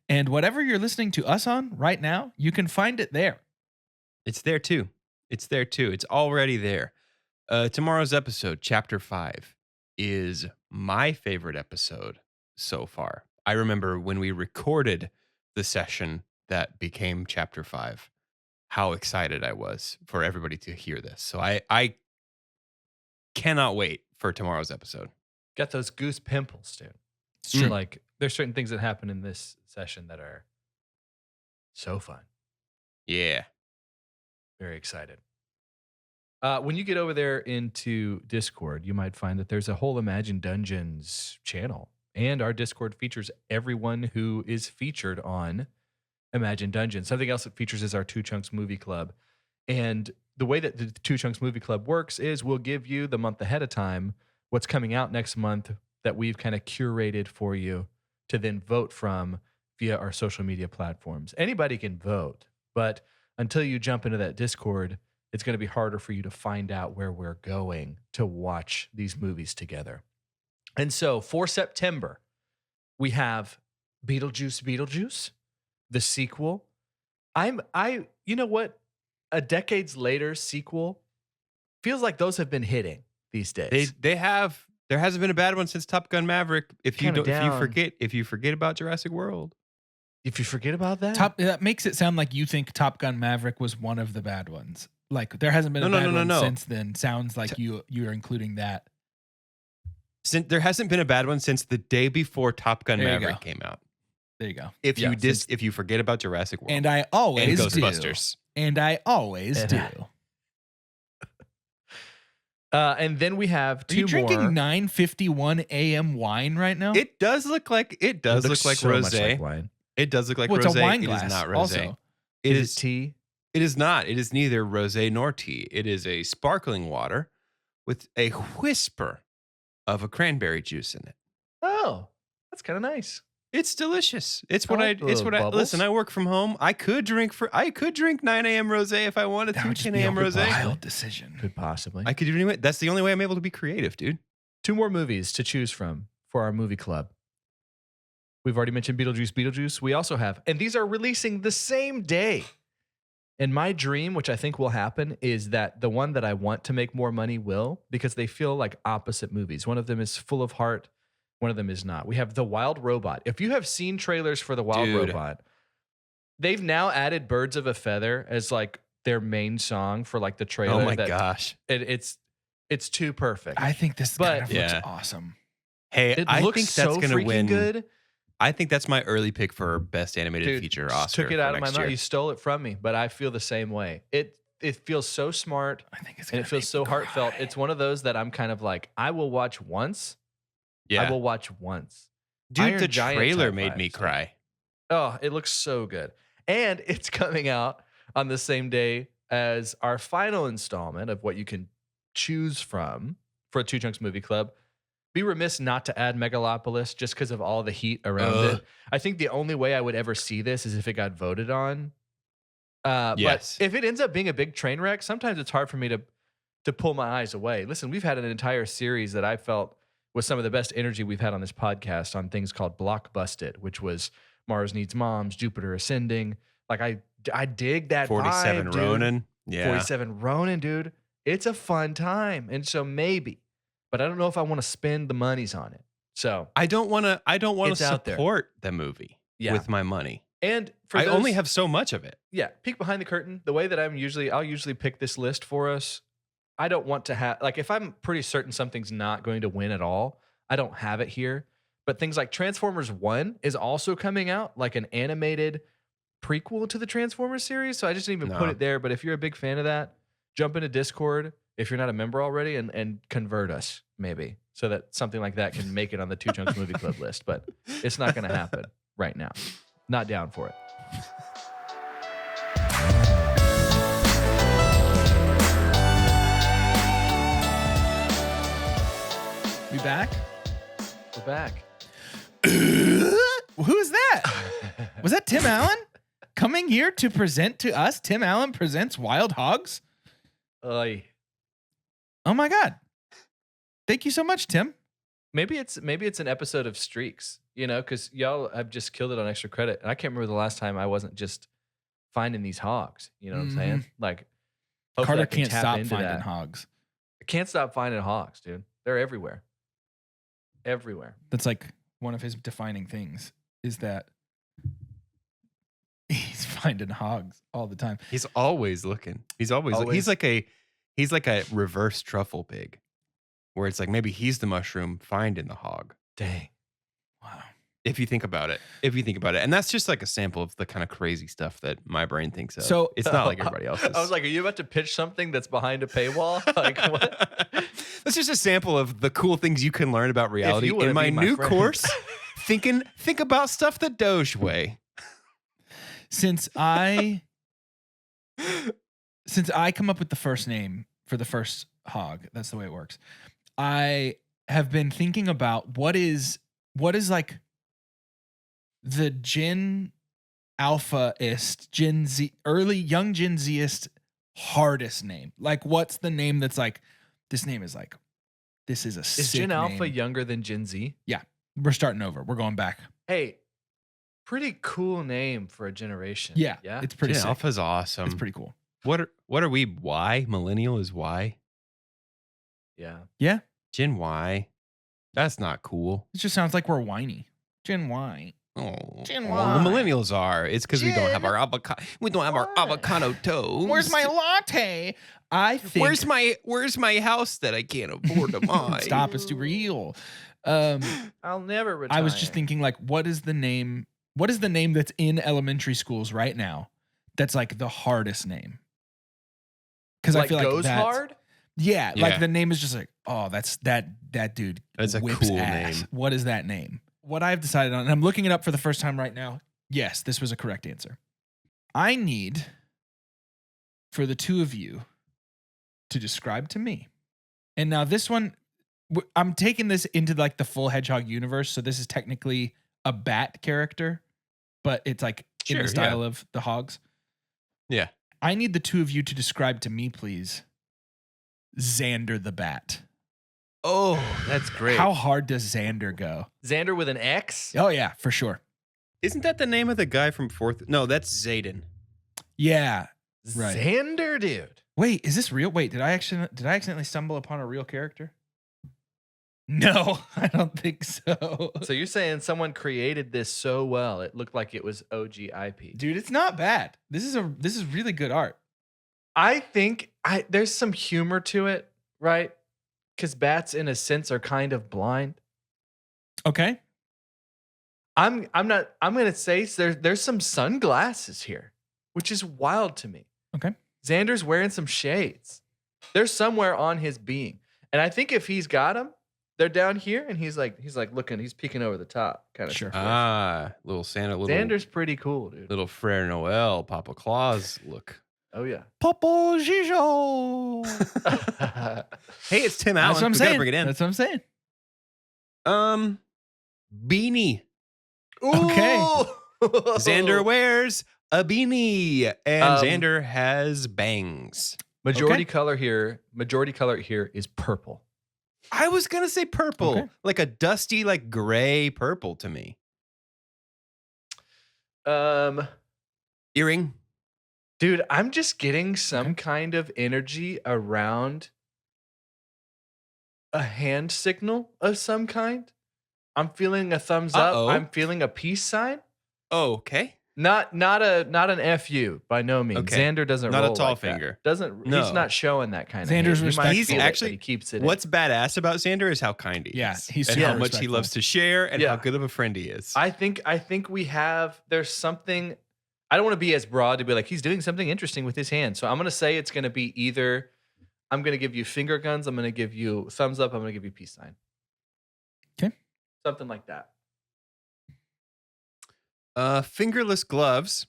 and whatever you're listening to us on right now, you can find it there. it's there too. It's already there. Tomorrow's episode, Chapter 5, is my favorite episode so far. I remember when we recorded the session that became Chapter 5, how excited I was for everybody to hear this. So I cannot wait for tomorrow's episode. Got those goose pimples, dude. It's true. Like there's certain things that happen in this session that are so fun. Yeah. Very excited. When you get over there into Discord, you might find that there's a whole Imagine Dungeons channel. And our Discord features everyone who is featured on Imagine Dungeons. Something else that features is our Two Chunks Movie Club. And the way that the Two Chunks Movie Club works is we'll give you the month ahead of time what's coming out next month that we've kind of curated for you to then vote from via our social media platforms. Anybody can vote, but until you jump into that Discord, it's going to be harder for you to find out where we're going to watch these movies together. And so for September, we have Beetlejuice, the sequel. You know what? A decades later sequel feels like those have been hitting these days. They have. There hasn't been a bad one since Top Gun Maverick. If you forget about Jurassic World. If you forget about that, that makes it sound like you think Top Gun Maverick was one of the bad ones. Like there hasn't been a bad one since then. Sounds like you're including that. There hasn't been a bad one since the day before Top Gun Maverick came out. There you go. If you forget about Jurassic World, and I always and Ghostbusters, and I always do. And then we have 2 more. Are you drinking 9:51 a.m. wine right now? It does look like so rosé. like wine. It does look like rosé. It's a wine glass. It is not rosé. Also. It is tea. It is not. It is neither rosé nor tea. It is a sparkling water with a whisper of a cranberry juice in it. Oh, that's kind of nice. It's delicious. It's like what I listen. I work from home. I could drink 9 a.m. rosé if I wanted to. 10 a.m. rosé. Wild decision. Could possibly. I could do it anyway. That's the only way I'm able to be creative, dude. 2 more movies to choose from for our movie club. We've already mentioned Beetlejuice. We also have, and these are releasing the same day. And my dream, which I think will happen, is that the one that I want to make more money will, because they feel like opposite movies. One of them is full of heart. One of them is not. We have The Wild Robot. If you have seen trailers for The Wild Robot, they've now added Birds of a Feather as like their main song for like the trailer. Oh my gosh. It's too perfect. I think this kind of looks awesome. Hey, I think that's going to win. Good. I think that's my early pick for best animated feature Oscar. Took it out of my mouth. You stole it from me, but I feel the same way. It feels so smart. I think it's and it feels so heartfelt. It's one of those that I'm kind of like, I will watch once. Yeah. I will watch once. Dude, Iron the Giant trailer type made vibes. me cry. Oh, it looks so good. And it's coming out on the same day as our final installment of what you can choose from for a Two Chunks Movie Club. Be remiss not to add Megalopolis just because of all the heat around it. I think the only way I would ever see this is if it got voted on. Yes. But if it ends up being a big train wreck, sometimes it's hard for me to pull my eyes away. Listen, we've had an entire series that I felt was some of the best energy we've had on this podcast on things called Blockbusted, which was Mars Needs Moms, Jupiter Ascending. Like I dig that 47 vibe, Ronin. Dude. Yeah. 47 Ronin, dude. It's a fun time. And so maybe, but I don't know if I want to spend the monies on it. So I don't want to support the movie with my money. And I only have so much of it. Yeah. Peek behind the curtain. The way that I'll usually pick this list for us. I don't want to have, like, if I'm pretty certain something's not going to win at all, I don't have it here. But things like Transformers 1 is also coming out, like an animated prequel to the Transformers series. So I just didn't even put it there. But if you're a big fan of that, jump into Discord if you're not a member already and convert us, maybe, so that something like that can make it on the Two Chunks Movie Club list. But it's not going to happen right now. Not down for it. We back? We're back. Who's that? Was that Tim Allen coming here to present to us? Tim Allen presents Wild Hawgs? Oy. Oh my God. Thank you so much, Tim. Maybe it's an episode of Streaks, because y'all have just killed it on extra credit. And I can't remember the last time I wasn't just finding these hogs. You know what I'm saying? Like, Carter can't stop finding hogs. I can't stop finding hogs, dude. They're everywhere. Everywhere. That's like one of his defining things is that he's finding hogs all the time. He's always looking. He's always. He's like a reverse truffle pig, where it's like maybe he's the mushroom finding the hog. Dang. Wow. If you think about it. And that's just like a sample of the kind of crazy stuff that my brain thinks of. So it's not like everybody else's. I was like, are you about to pitch something that's behind a paywall? Like, what? That's just a sample of the cool things you can learn about reality in my new course. Think about stuff the Doge way. Since I come up with the first name for the first hog, that's the way it works. I have been thinking about what is like the Gen Alpha-ist, Gen Z, early young Gen Z-ist hardest name. Like, what's the name that's like, this name is like, this is a sick Is Gen Alpha name. younger than Gen Z? Yeah. We're starting over. We're going back. Hey, pretty cool name for a generation. Yeah. Yeah. It's pretty Gen sick. Alpha's awesome. It's pretty cool. What are we? Y? Millennial is Y? Yeah. Yeah. Gen Y. That's not cool. It just sounds like we're whiny. Gen Y. Oh, Gen well, the Y. millennials are. It's because we don't have Gen our avocado. We don't have our avocado toast. Where's my latte? I think. Where's my house that I can't afford to buy? Stop, it's too real. I'll never retire. I was just thinking, like, what is the name that's in elementary schools right now that's like the hardest name? Because like I feel like goes that's, hard. Yeah, Yeah. like the name is just like, oh, that's that dude. That's a whips cool ass. name. What is that name? What I've decided on, and I'm looking it up for the first time right now. Yes, this was a correct answer. I need for the two of you to describe to me. And now this one, I'm taking this into like the full Hedgehog universe. So this is technically a bat character, but it's like in Sure, the style of the Hawgs. Yeah. I need the two of you to describe to me, please, Xander the Bat. Oh, that's great. How hard does Xander go? Xander with an X. Oh yeah, for sure. Isn't that the name of the guy from Fourth? No, that's Zayden. Yeah. Right. Xander, dude. Wait, is this real? Wait, did I accidentally stumble upon a real character? No, I don't think so. So you're saying someone created this so well it looked like it was OG IP. Dude, it's not bad. This is really good art. I think there's some humor to it, right? Because bats, in a sense, are kind of blind. Okay. I'm gonna say there's some sunglasses here, which is wild to me. Okay. Xander's wearing some shades. They're somewhere on his being, and I think if he's got them, they're down here, and he's like looking, he's peeking over the top, kind of. Sure. Little Santa, little Xander's pretty cool, dude. little Frere Noel, Papa Claus look. Oh yeah. Popo Gijo. Hey, it's Tim Allen. That's what I'm We gotta saying. bring it in. That's what I'm saying. Beanie. Okay. Xander wears a beanie, and Xander has bangs. Majority color here is purple. I was gonna say purple, Okay. like a dusty, like gray purple to me. Earring. Dude, I'm just getting some kind of energy around a hand signal of some kind. I'm feeling a thumbs Uh-oh. up. I'm feeling a peace sign. Oh, okay. Not an FU by no means. Okay. Xander doesn't Not a roll tall like that. finger. He's not showing that kind of Xander's hate. You might respectful. He's feel it, but actually- he keeps it. What's badass about Xander is how kind he Yeah, is. he's and super how much he respectful. loves to share and Yeah. how good of a friend he is. I think there's something. I don't want to be as broad to be like he's doing something interesting with his hand. So I'm gonna say it's gonna be either I'm gonna give you finger guns, I'm gonna give you thumbs up, I'm gonna give you peace sign. Okay. Something like that. Fingerless gloves.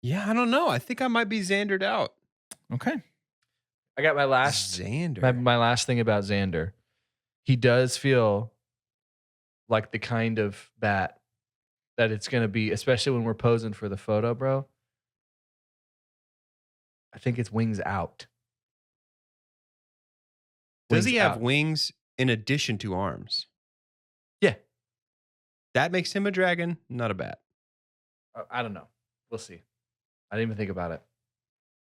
Yeah, I don't know. I think I might be Xandered out. Okay. I got my last Xander. my last thing about Xander. He does feel like the kind of bat that it's gonna be, especially when we're posing for the photo, bro. I think it's wings out. Does he Wings have out. wings in addition to arms? Yeah. That makes him a dragon, not a bat. I don't know. We'll see. I didn't even think about it.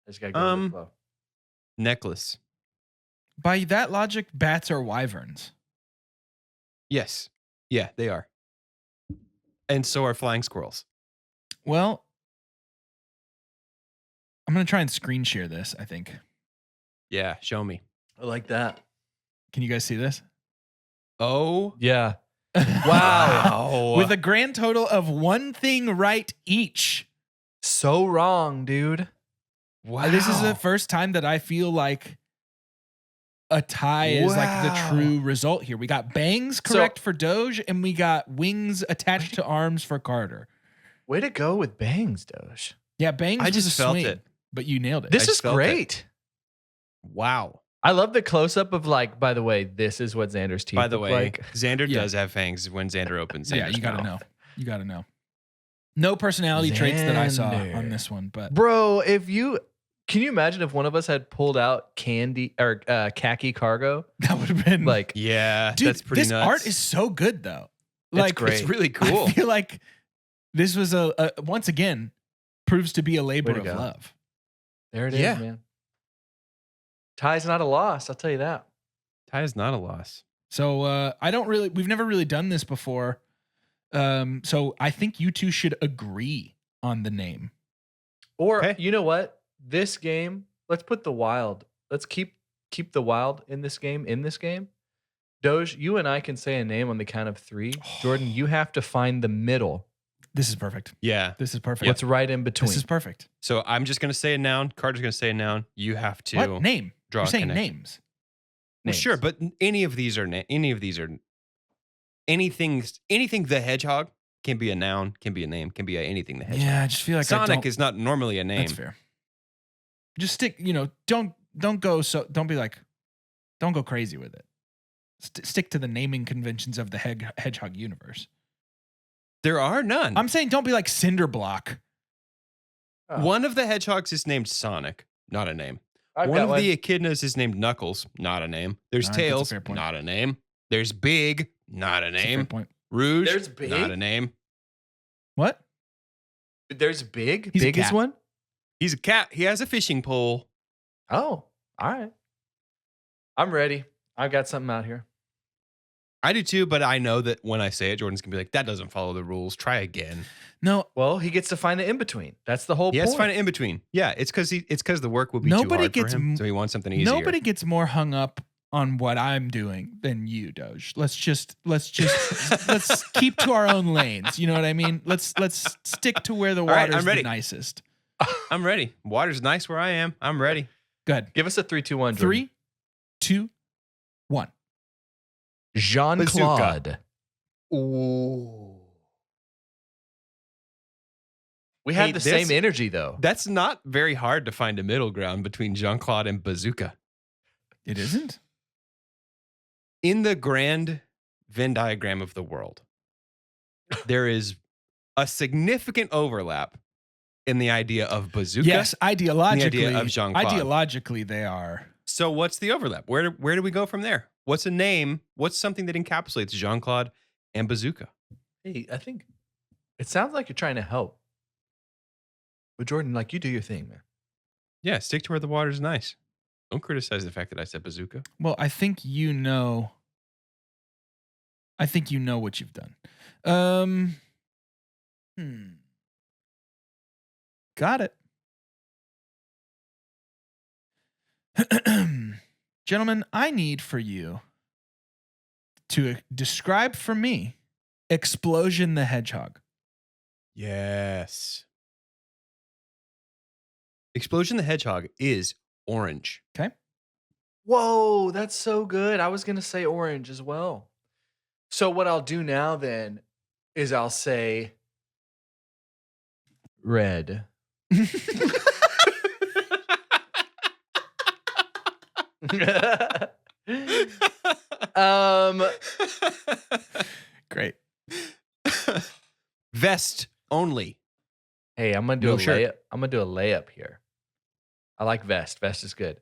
I just gotta go with the flow. Necklace. By that logic, bats are wyverns. Yes. Yeah, they are. And so are flying squirrels. Well, I'm going to try and screen share this, I think. Yeah, show me. I like that. Can you guys see this? Oh, Yeah. wow. With a grand total of one thing right each. So wrong, dude. wow. This is the first time that I feel like a tie is like the Wow. true result here. We got bangs correct for Doge, and we got wings attached to arms for Carter. Way to go with bangs, Doge. Yeah, bangs I was just a felt swing, it. but you nailed it. This I is just felt it. great. Wow. I love the close up of like, by the way, this is what Xander's teeth By the look way, like. Xander Yeah. does have fangs when Xander opens. Yeah, Xander's you got to mouth. know. You got to know. No personality traits that I saw Xander. on this one, but Bro, can you imagine if one of us had pulled out candy or khaki cargo? that would have been Like, Yeah, dude, that's pretty this nuts. art is so good though. It's Like great. It's really cool. I feel like this was a once again proves to be a labor Way to of go. love. There it is, Yeah. man. Tie's not a loss. I'll tell you that. Tie is not a loss. So we've never really done this before. So I think you two should agree on the name. Or Okay. you know what? This game, let's put the wild. Let's keep the wild in this game. Doge, you and I can say a name on the count of 3. Jordan, you have to find the middle. This is perfect. Yeah. This is perfect. What's right in between? This is perfect. So I'm just going to say a noun. Carter's going to say a noun. You have to What name? draw You're a saying connection. names. Well, Names. sure, but any of these are anything the hedgehog can be a noun, can be a name, can be anything the hedgehog. Yeah, I just feel like Sonic is not normally a name. That's fair. Just stick. Don't go crazy with it. Stick to the naming conventions of the hedgehog universe. There are none. I'm saying don't be like Cinderblock. Oh. One of the hedgehogs is named Sonic, not a name. I've One got of the echidnas is named Knuckles, not a name. There's All right, that's a Tails, fair point. not a name. There's Big, not a That's a fair name. point. Rouge, There's Big? not a name. What? There's Big. He's a Big is cat. one? He's a cat. He has a fishing pole. Oh, all right. I'm ready. I've got something out here. I do too, but I know that when I say it, Jordan's gonna be like, "That doesn't follow the rules. Try again." No. Well, he gets to find the in between. That's the whole He point. has to find it in between. Yeah, it's because the work would be Nobody too hard gets for him, m- so he wants something easier. Nobody gets more hung up on what I'm doing than you, Doge. Let's let's keep to our own lanes. You know what I mean? Let's stick to where the right, water's I'm ready. the nicest. I'm ready. Water's nice where I am. I'm ready. Good. Give us a 3, 2, 1. 3, 2, 1. Jean Claude. Ooh. We Hey, have the this- same energy though. That's not very hard to find a middle ground between Jean-Claude and Bazooka. It isn't? In the grand Venn diagram of the world, there is a significant overlap in the idea of Bazooka. Yes, ideologically. The idea of Jean-Claude. Ideologically, they are. So what's the overlap? Where do we go from there? What's a name? What's something that encapsulates Jean-Claude and Bazooka? Hey, I think it sounds like you're trying to help. But Jordan, like you do your thing, man. Yeah, stick to where the water's nice. Don't criticize the fact that I said Bazooka. Well, I think you know what you've done. Got it. Gentlemen, I need for you to describe for me Explosion the Hedgehog. Yes. Explosion the Hedgehog is orange. Okay. Whoa, that's so good. I was going to say orange as well. So what I'll do now then is I'll say red. Great. Vest only. Hey, I'm gonna do No a shirt. layup. I'm gonna do a layup here. I like vest. Vest is good.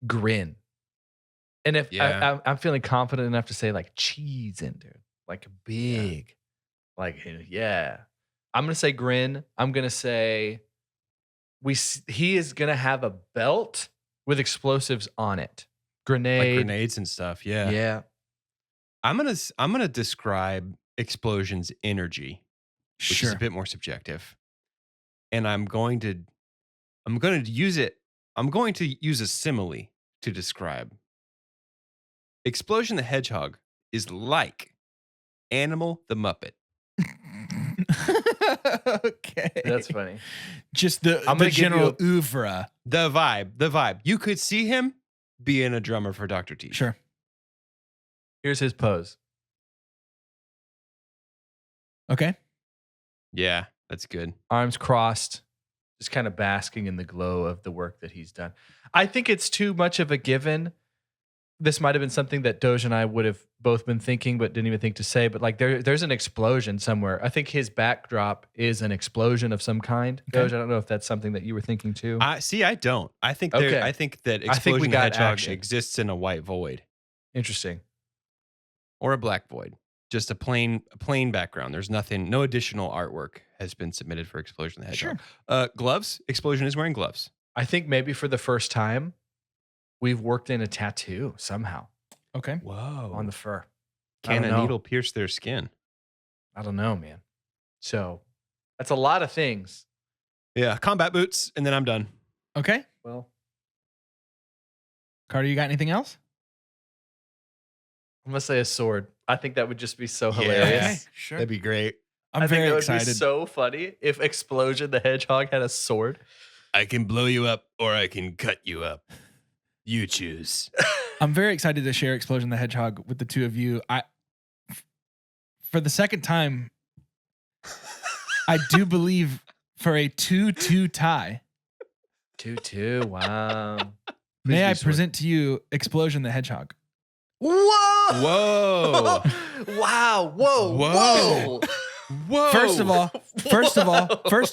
Grin. And if Yeah. I'm feeling confident enough to say like cheese in, dude, like big, like yeah. I'm gonna say grin. I'm gonna say he is gonna have a belt with explosives on it. Like Grenade. grenades and stuff. Yeah. Yeah. I'm gonna describe Explosion's energy, which is Sure. a bit more subjective. And I'm going to use a simile to describe. Explosion the Hedgehog is like Animal the Muppet. Okay. That's funny. Just I'm the gonna give you general oeuvre. The vibe. You could see him being a drummer for Dr. T. Sure. Here's his pose. Okay. Yeah, that's good. Arms crossed, just kind of basking in the glow of the work that he's done. I think it's too much of a given. This might have been something that Doge and I would have both been thinking, but didn't even think to say. But like, there's an explosion somewhere. I think his backdrop is an explosion of some kind. Okay. Doge, I don't know if that's something that you were thinking too. I don't. I think Okay. I think that I think we Explosion the got Hedgehog action. exists in a white void Interesting. or a black void. Just a plain background. There's nothing, no additional artwork has been submitted for Explosion the Hedgehog. Sure. Gloves. Explosion is wearing gloves. I think maybe for the first time, we've worked in a tattoo somehow Okay. Whoa. on the fur. Can I a don't know. needle pierce their skin? I don't know, man. So that's a lot of things. Yeah, combat boots, and then I'm done. Okay. Well, Carter, you got anything else? I'm gonna say a sword. I think that would just be so Yeah. hilarious. Okay, sure. That'd be great. I'm I think very that would excited. be so funny if Explosion the Hedgehog had a sword. I can blow you up or I can cut you up. You choose. I'm very excited to share Explosion the Hedgehog with the two of you. For the second time, I do believe for a 2-2 tie, 2-2. Wow. may be I sword. present to you Explosion the Hedgehog. Whoa! Whoa. Wow! Whoa! Whoa. Whoa. First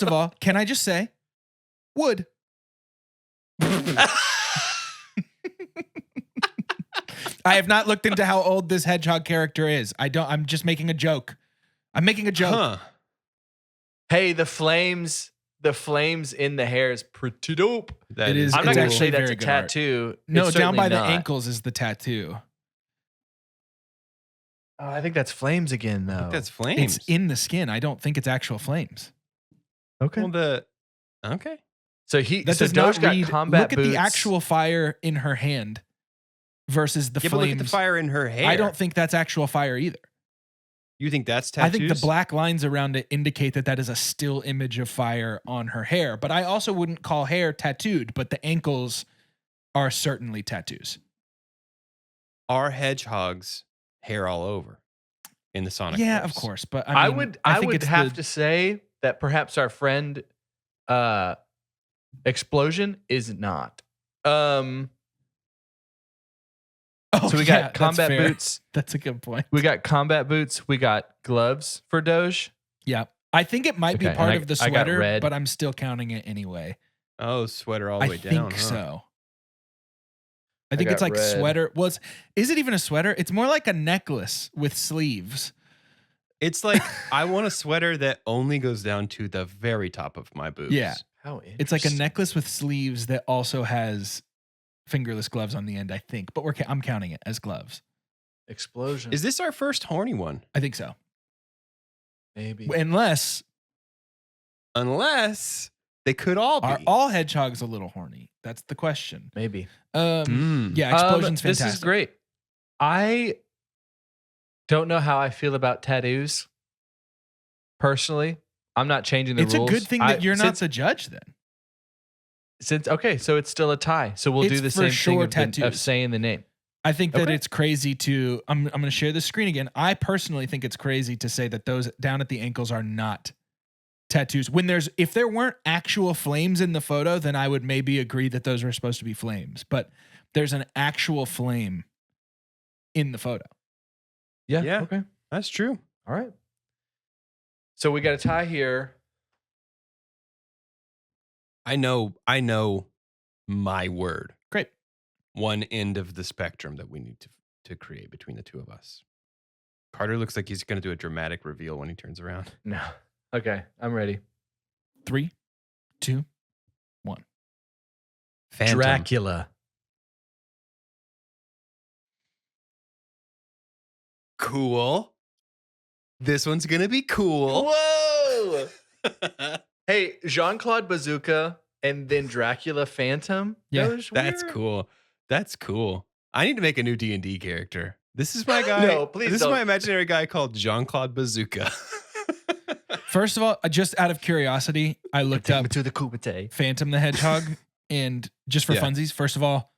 of all, can I just say, wood. I have not looked into how old this hedgehog character is. I'm just making a joke. I'm making a joke. Huh. Hey, the flames in the hair is pretty dope. That It is- I'm not It's gonna actually say that's very a good art. tattoo. No, It's down by certainly the not. ankles is the tattoo. Oh, I think that's flames again, though. I think that's flames. It's in the skin. I don't think it's actual flames. okay. Well, okay. So That so does not Doge got read. combat Look at boots. the actual fire in her hand versus the Yeah, but flames. look at the fire in her hair. I don't think that's actual fire either. You think that's tattoos? I think the black lines around it indicate that is a still image of fire on her hair. But I also wouldn't call hair tattooed, but the ankles are certainly tattoos. Are hedgehogs hair all over in the Sonic? Yeah, verse? of course. But I mean, would think it's have to say that perhaps our friend Explosion is not. Oh, So we yeah, got that's combat fair. boots. That's a good point. We got combat boots. We got gloves for Doge. Yeah. I think it might be Okay, part and of the I got sweater, red. but I'm still counting it anyway. Oh, sweater all the I way think down. huh? so. I think it's got like red. sweater. Well, is it even a sweater? It's more like a necklace with sleeves. It's like I want a sweater that only goes down to the very top of my boobs. Yeah. How interesting. It's like a necklace with sleeves that also has fingerless gloves on the end, I think. But I'm counting it as gloves. Explosion. Is this our first horny one? I think so. maybe. Unless Unless they could all be. are all hedgehogs a little horny? That's the question. Maybe. Yeah, explosion's fantastic. This is great. I don't know how I feel about tattoos. Personally, I'm not changing the It's rules. a good thing that you're not the judge then. Since okay, so it's still a tie. So we'll It's do the for same sure thing of tattoos. saying the name. I think that Okay. it's crazy to. I'm going to share the screen again. I personally think it's crazy to say that those down at the ankles are not tattoos. If there weren't actual flames in the photo, then I would maybe agree that those were supposed to be flames. But there's an actual flame in the photo. Yeah. Okay. That's true. All right. So we got a tie here. I know my word. Great. One end of the spectrum that we need to create between the two of us. Carter looks like he's going to do a dramatic reveal when he turns around. No. Okay. I'm ready. 3, 2, 1. Phantom. Dracula. Cool. This one's going to be cool. Whoa! Hey, Jean-Claude Bazooka and then Dracula Phantom. Yeah, That was That's weird. cool. That's cool. I need to make a new D&D character. This is my guy. No, please This don't. is my imaginary guy called Jean-Claude Bazooka. First of all, just out of curiosity, I looked Take up me to the Kumite. Phantom the Hedgehog, and just for Yeah. funsies, first of all,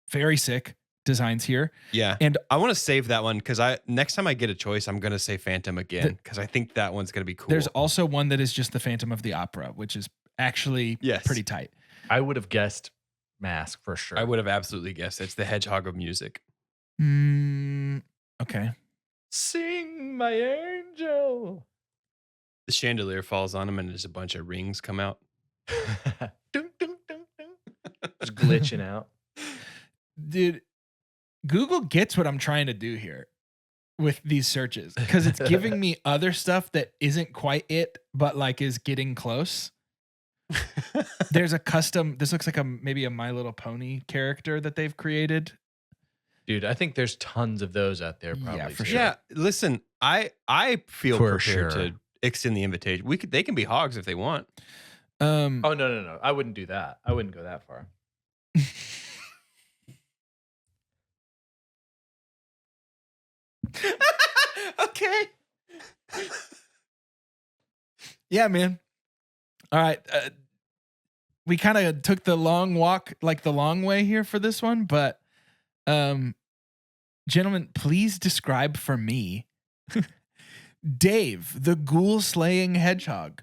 very sick designs here. Yeah. And I want to save that one because next time I get a choice, I'm going to say Phantom again because I think that one's going to be cool. there's also one that is just the Phantom of the Opera, which is actually Yes. pretty tight. I would have guessed Mask for sure. I would have absolutely guessed. It's the Hedgehog of music. Okay. Sing my angel. The chandelier falls on him and there's a bunch of rings come out. Dun, dun, dun, dun. Just glitching out. Dude, Google gets what I'm trying to do here with these searches because it's giving me other stuff that isn't quite it, but like is getting close. There's a custom. This looks like maybe a My Little Pony character that they've created. Dude, I think there's tons of those out there. Yeah, Probably. for too. sure. Yeah, listen, I feel For prepared sure. to extend the invitation. They can be hogs if they want. Oh no! I wouldn't do that. I wouldn't go that far. Okay. Yeah, man. All right. We kind of took the long walk, like the long way here for this one, but gentlemen, please describe for me Dave, the ghoul slaying hedgehog.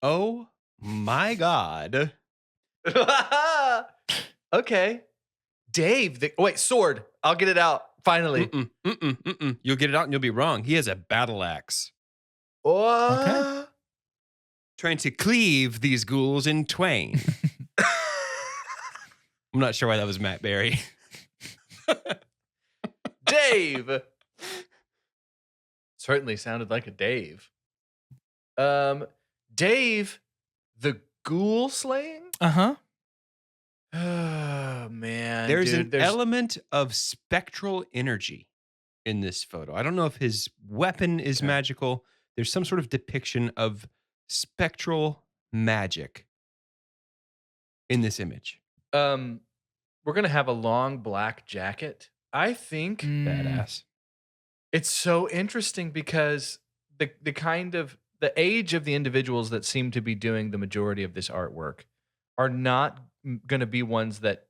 Oh my God. Okay. Dave, wait, sword. I'll get it out finally. You'll get it out and you'll be wrong. He has a battle axe. Okay. Trying to cleave these ghouls in twain. I'm not sure why that was Matt Berry. Dave. Certainly sounded like a Dave. Dave, the ghoul slaying? Uh-huh. Oh man. There's dude, an element of spectral energy in this photo. I don't know if his weapon is magical. There's some sort of depiction of spectral magic in this image. We're gonna have a long black jacket. I think Badass. it's so interesting because the kind of the age of the individuals that seem to be doing the majority of this artwork are not going to be ones that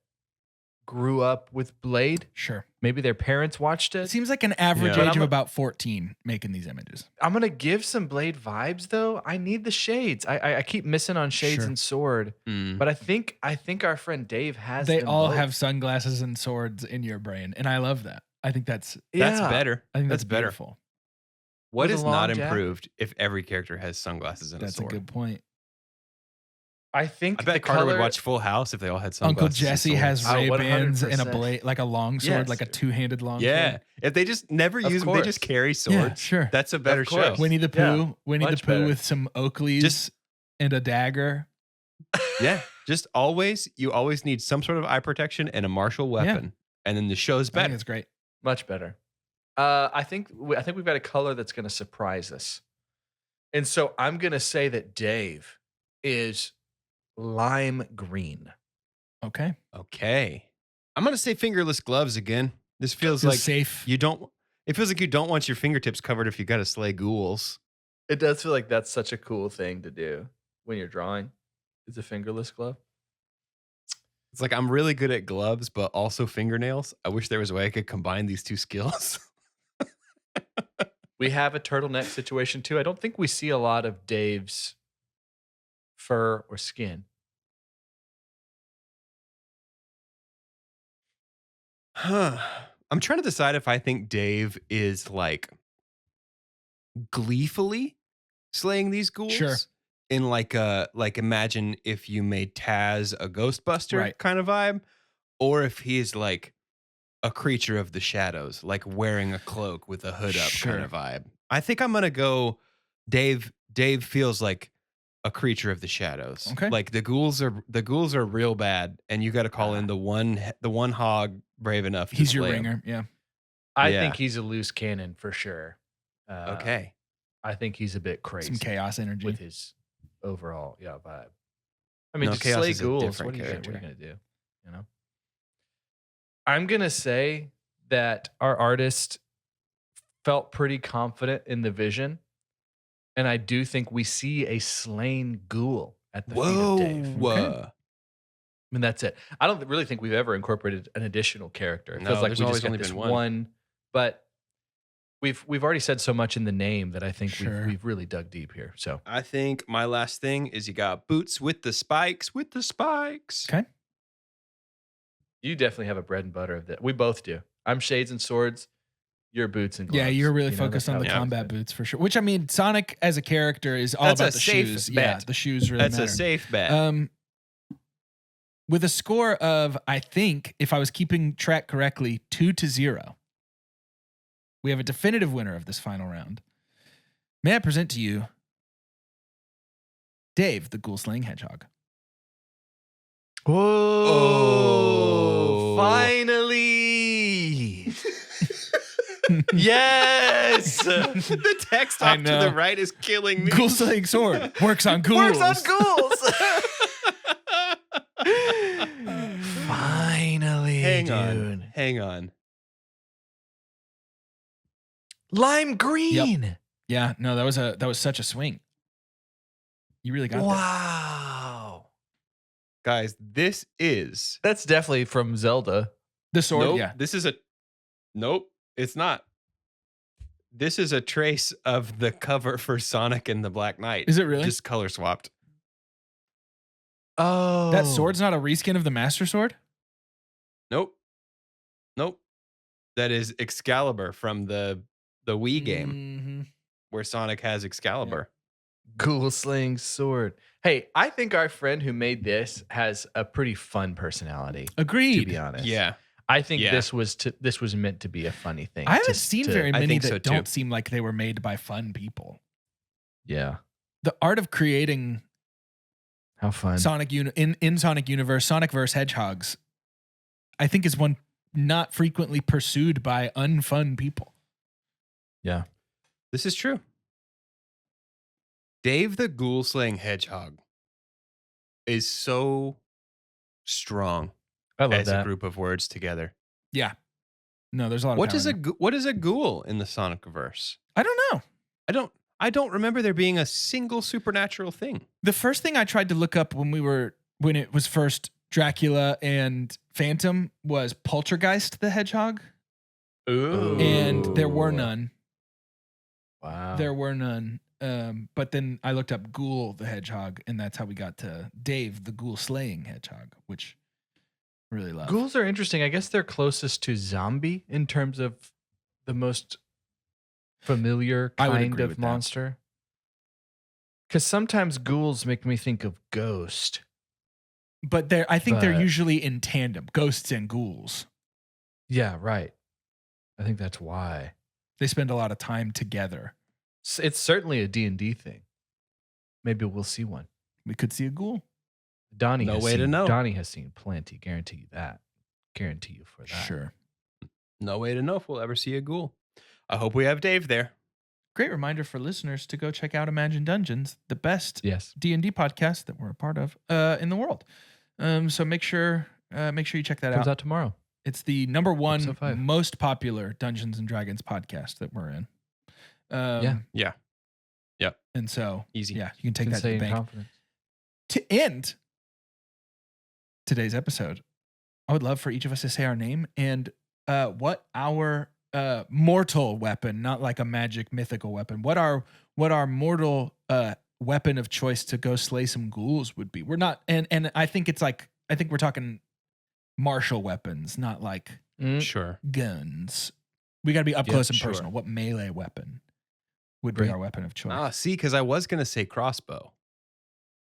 grew up with Blade. Sure. Maybe their parents watched It it. seems like an average Yeah. age of about 14 making these images. I'm gonna give some Blade vibes though. I need the shades. I keep missing on shades Sure. and sword, but I think our friend Dave has. They them all both. have sunglasses and swords in your brain, and I love that. I think that's Yeah. better. I think that's better. beautiful. What With a is long not jacket. improved if every character has sunglasses and That's a a sword? good point. I think I bet the Carter color, would watch Full House if they all had sunglasses. Uncle and Jesse swords. has Oh, Ray-Bans and a 100%. blade, like a long sword, Yes. like a two-handed long Yeah, sword. if they just never Of use them, they course. just carry swords. Yeah, sure. That's a better show. course. Winnie the Pooh, Yeah, Winnie the much Pooh better. with some Oakleys Just- and a dagger. Yeah, just always, you always need some sort of eye protection and a martial weapon, and then the show's I think better. it's great. much better. I think we've got a color that's going to surprise us, and so I'm going to say that Dave is lime green. Okay. Okay, I'm gonna say fingerless gloves again. This feels Feels like safe. you don't. It feels like you don't want your fingertips covered if you got to slay ghouls. It does feel like that's such a cool thing to do when you're drawing. It's a fingerless glove. It's like I'm really good at gloves, but also fingernails. I wish there was a way I could combine these two skills. We have a turtleneck situation too. I don't think we see a lot of Dave's fur or skin. Huh. I'm trying to decide if I think Dave is like gleefully slaying these ghouls. Sure. In like imagine if you made Taz a Ghostbuster Right. kind of vibe, or if he's like a creature of the shadows, like wearing a cloak with a hood up Sure. kind of vibe. I think I'm gonna go Dave. Dave feels like a creature of the shadows. Okay. Like the ghouls are real bad, and you got to call in the one hog brave enough. To He's your slay him. ringer. Yeah. I Yeah. think he's a loose cannon for sure. Okay. I think he's a bit crazy Some chaos energy. with his overall vibe. I mean, No, just Chaos slay is a ghouls. different What are you character. gonna do? You know. I'm gonna say that our artist felt pretty confident in the vision, and I do think we see a slain ghoul at the feet of Dave. Whoa. I mean, that's it. I don't really think we've ever incorporated an additional character. It No, feels like there's we always just got only this been one. one. But we've already said so much in the name that I think Sure. we've really dug deep here. So I think my last thing is you got boots with the spikes. Okay. you definitely have a bread and butter of that. We both do. I'm shades and swords. You're boots and gloves. Yeah, you're really You know, focused that's on the how it combat goes. boots for sure. Which I mean, Sonic as a character is all That's about a the safe shoes. bet. Yeah, the shoes really That's matter. a safe bet. With a score of, I think, if I was keeping track correctly, 2-0. We have a definitive winner of this final round. May I present to you Dave, the ghoul slaying hedgehog. Whoa! Oh. Finally! Yes! The text I off to know. the right is killing me. Ghoul slaying sword works on ghouls. Works on ghouls. Finally, Hang dude. on. Hang on. Lime green. Yeah, no, that was such a swing. You really got that. Wow. Guys, this is That's definitely from Zelda. The sword, nope, yeah. Nope, it's not. This is a trace of the cover for Sonic and the Black Knight. Is it really? Just color swapped. Oh. That sword's not a reskin of the Master Sword? Nope. That is Excalibur from the Wii game Mm-hmm. where Sonic has Excalibur. Ghoul slaying sword. Hey, I think our friend who made this has a pretty fun personality. Agreed. To be honest. Yeah. I think Yeah. this was meant to be a funny thing. I haven't seen very I many think that so, too. don't seem like they were made by fun people. Yeah. The art of creating How fun. in Sonic Universe, Sonicverse hedgehogs, I think is one not frequently pursued by unfun people. Yeah. This is true. Dave the Ghoul Slaying Hedgehog is so strong I love as that. a group of words together. Yeah. No, there's a lot of What power is in there. what is a ghoul in the Sonicverse? I don't know. I don't remember there being a single supernatural thing. The first thing I tried to look up when it was first Dracula and Phantom was Poltergeist the Hedgehog, Ooh. and there were none. Wow. There were none. But then I looked up Ghoul the Hedgehog, and that's how we got to Dave the Ghoul Slaying Hedgehog, which I really love. Ghouls are interesting. I guess they're closest to zombie in terms of the most familiar I would kind agree of with that. monster. Because sometimes ghouls make me think of ghost. But I think they're But- usually in tandem, ghosts and ghouls. Yeah, right. I think that's why. They spend a lot of time together. It's certainly a D&D thing. Maybe we'll see one. We could see a ghoul. Donnie No has way to seen, know. Donnie has seen plenty. Guarantee you that. Guarantee you for that. Sure. No way to know if we'll ever see a ghoul. I hope we have Dave there. Great reminder for listeners to go check out Imagine Dungeons, the best Yes. D&D podcast that we're a part of in the world. So make sure you check that Comes out. out tomorrow. It's the number one Episode 5. most popular Dungeons and Dragons podcast that we're in. Yeah. Yeah. And so, Easy. yeah, you can take Can that to say the in bank. confidence. To end today's episode, I would love for each of us to say our name and what our mortal weapon, not like a magic mythical weapon, what our mortal weapon of choice to go slay some ghouls would be. We're not, and I think we're talking martial weapons, not like Sure. guns. We got to be up close and sure. personal. What melee weapon would be Great. our weapon of choice? Ah, see, because I was gonna say crossbow.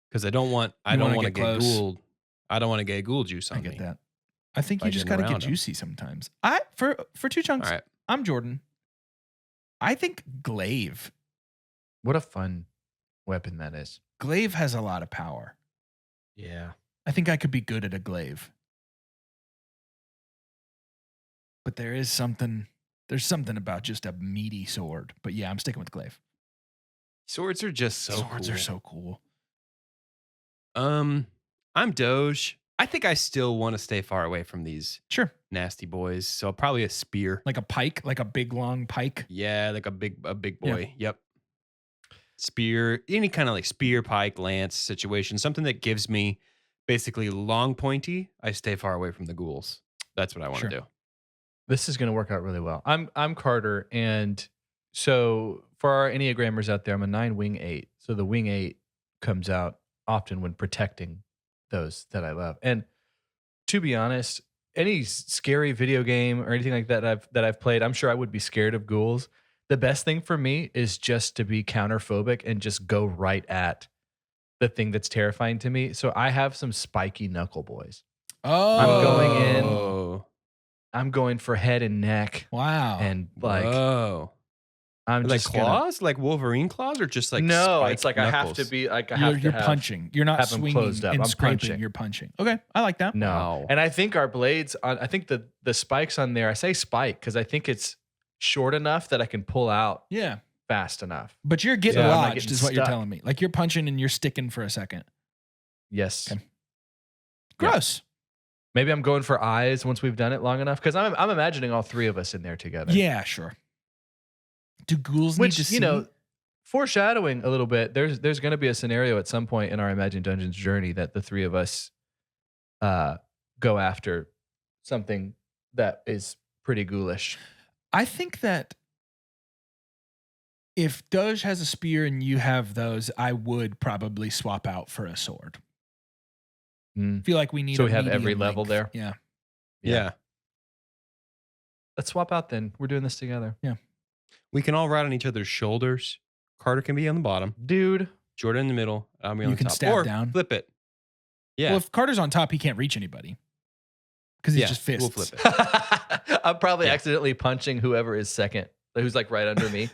Because I don't want You to wanna get get close. ghouled. I don't want to get ghoul juice on I get me. that. I think By you just got to getting get around 'em. juicy sometimes. For two chunks, All right. I'm Jordan. I think glaive. What a fun weapon that is. Glaive has a lot of power. Yeah. I think I could be good at a glaive. But there's something about just a meaty sword. But yeah, I'm sticking with glaive. Swords are just so Swords cool. are so cool. I'm Doge. I think I still want to stay far away from these Sure. nasty boys. So probably a spear. Like a pike, like a big long pike. Yeah, like a big Yeah. boy. Yep. Spear, any kind of like spear, pike, lance situation, something that gives me basically long pointy. I stay far away from the ghouls. That's what I want to Sure. do. This is going to work out really well. I'm Carter, and so for our Enneagrammers out there, I'm a 9 wing 8. So the wing 8 comes out often when protecting those that I love. And to be honest, any scary video game or anything like that I've played, I'm sure I would be scared of ghouls. The best thing for me is just to be counterphobic and just go right at the thing that's terrifying to me. So I have some spiky knuckle boys. Oh. I'm going in. Whoa. I'm going for head and neck Wow. and like Whoa. I'm Like just gonna, claws, like Wolverine claws, or just like no. spiked It's like knuckles? I have to be like I have You're to have, punching. You're not have 'em swinging closed up. and I'm scraping. punching. You're punching. Okay, I like that. No, Wow. and I think our blades on. I think the spikes on there. I say spike because I think it's short enough that I can pull out Yeah, fast enough. but you're getting Yeah, I'm not lodged, getting is what you're stuck. telling me. Like you're punching and you're sticking for a second. Yes. Okay. Gross. Maybe I'm going for eyes once we've done it long enough because I'm imagining all three of us in there together. Yeah, sure. Do ghouls need to Which see? you know, foreshadowing a little bit. There's going to be a scenario at some point in our Imagine Dungeons journey that the three of us go after something that is pretty ghoulish. I think that if Doge has a spear and you have those, I would probably swap out for a sword. Mm. I feel like we need. So a we have medium every level length. there? Yeah. Yeah. Let's swap out then. We're doing this together. We can all ride on each other's shoulders. Carter can be on the bottom. Dude. Jordan in the middle. I'll be on You the can top. stab or down. flip it. Yeah. Well, if Carter's on top, he can't reach anybody because he's just fists. We'll flip it. I'm probably Yeah. accidentally punching whoever is second, who's like right under me.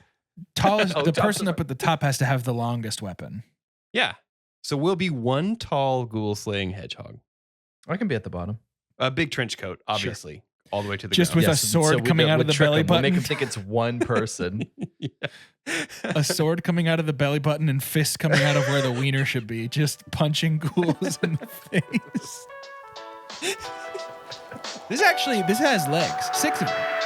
Tallest, Oh, the top person is- up at the top has to have the longest weapon. Yeah. So we'll be one tall ghoul slaying hedgehog. I can be at the bottom. A big trench coat, obviously, all the way to the Just ground. with a sword we coming go- out of we'll the trick belly 'em. We'll make button. them think it's one person. Yeah. A sword coming out of the belly button and fists coming out of where the wiener should be, just punching ghouls in the face. This has legs, 6 of them.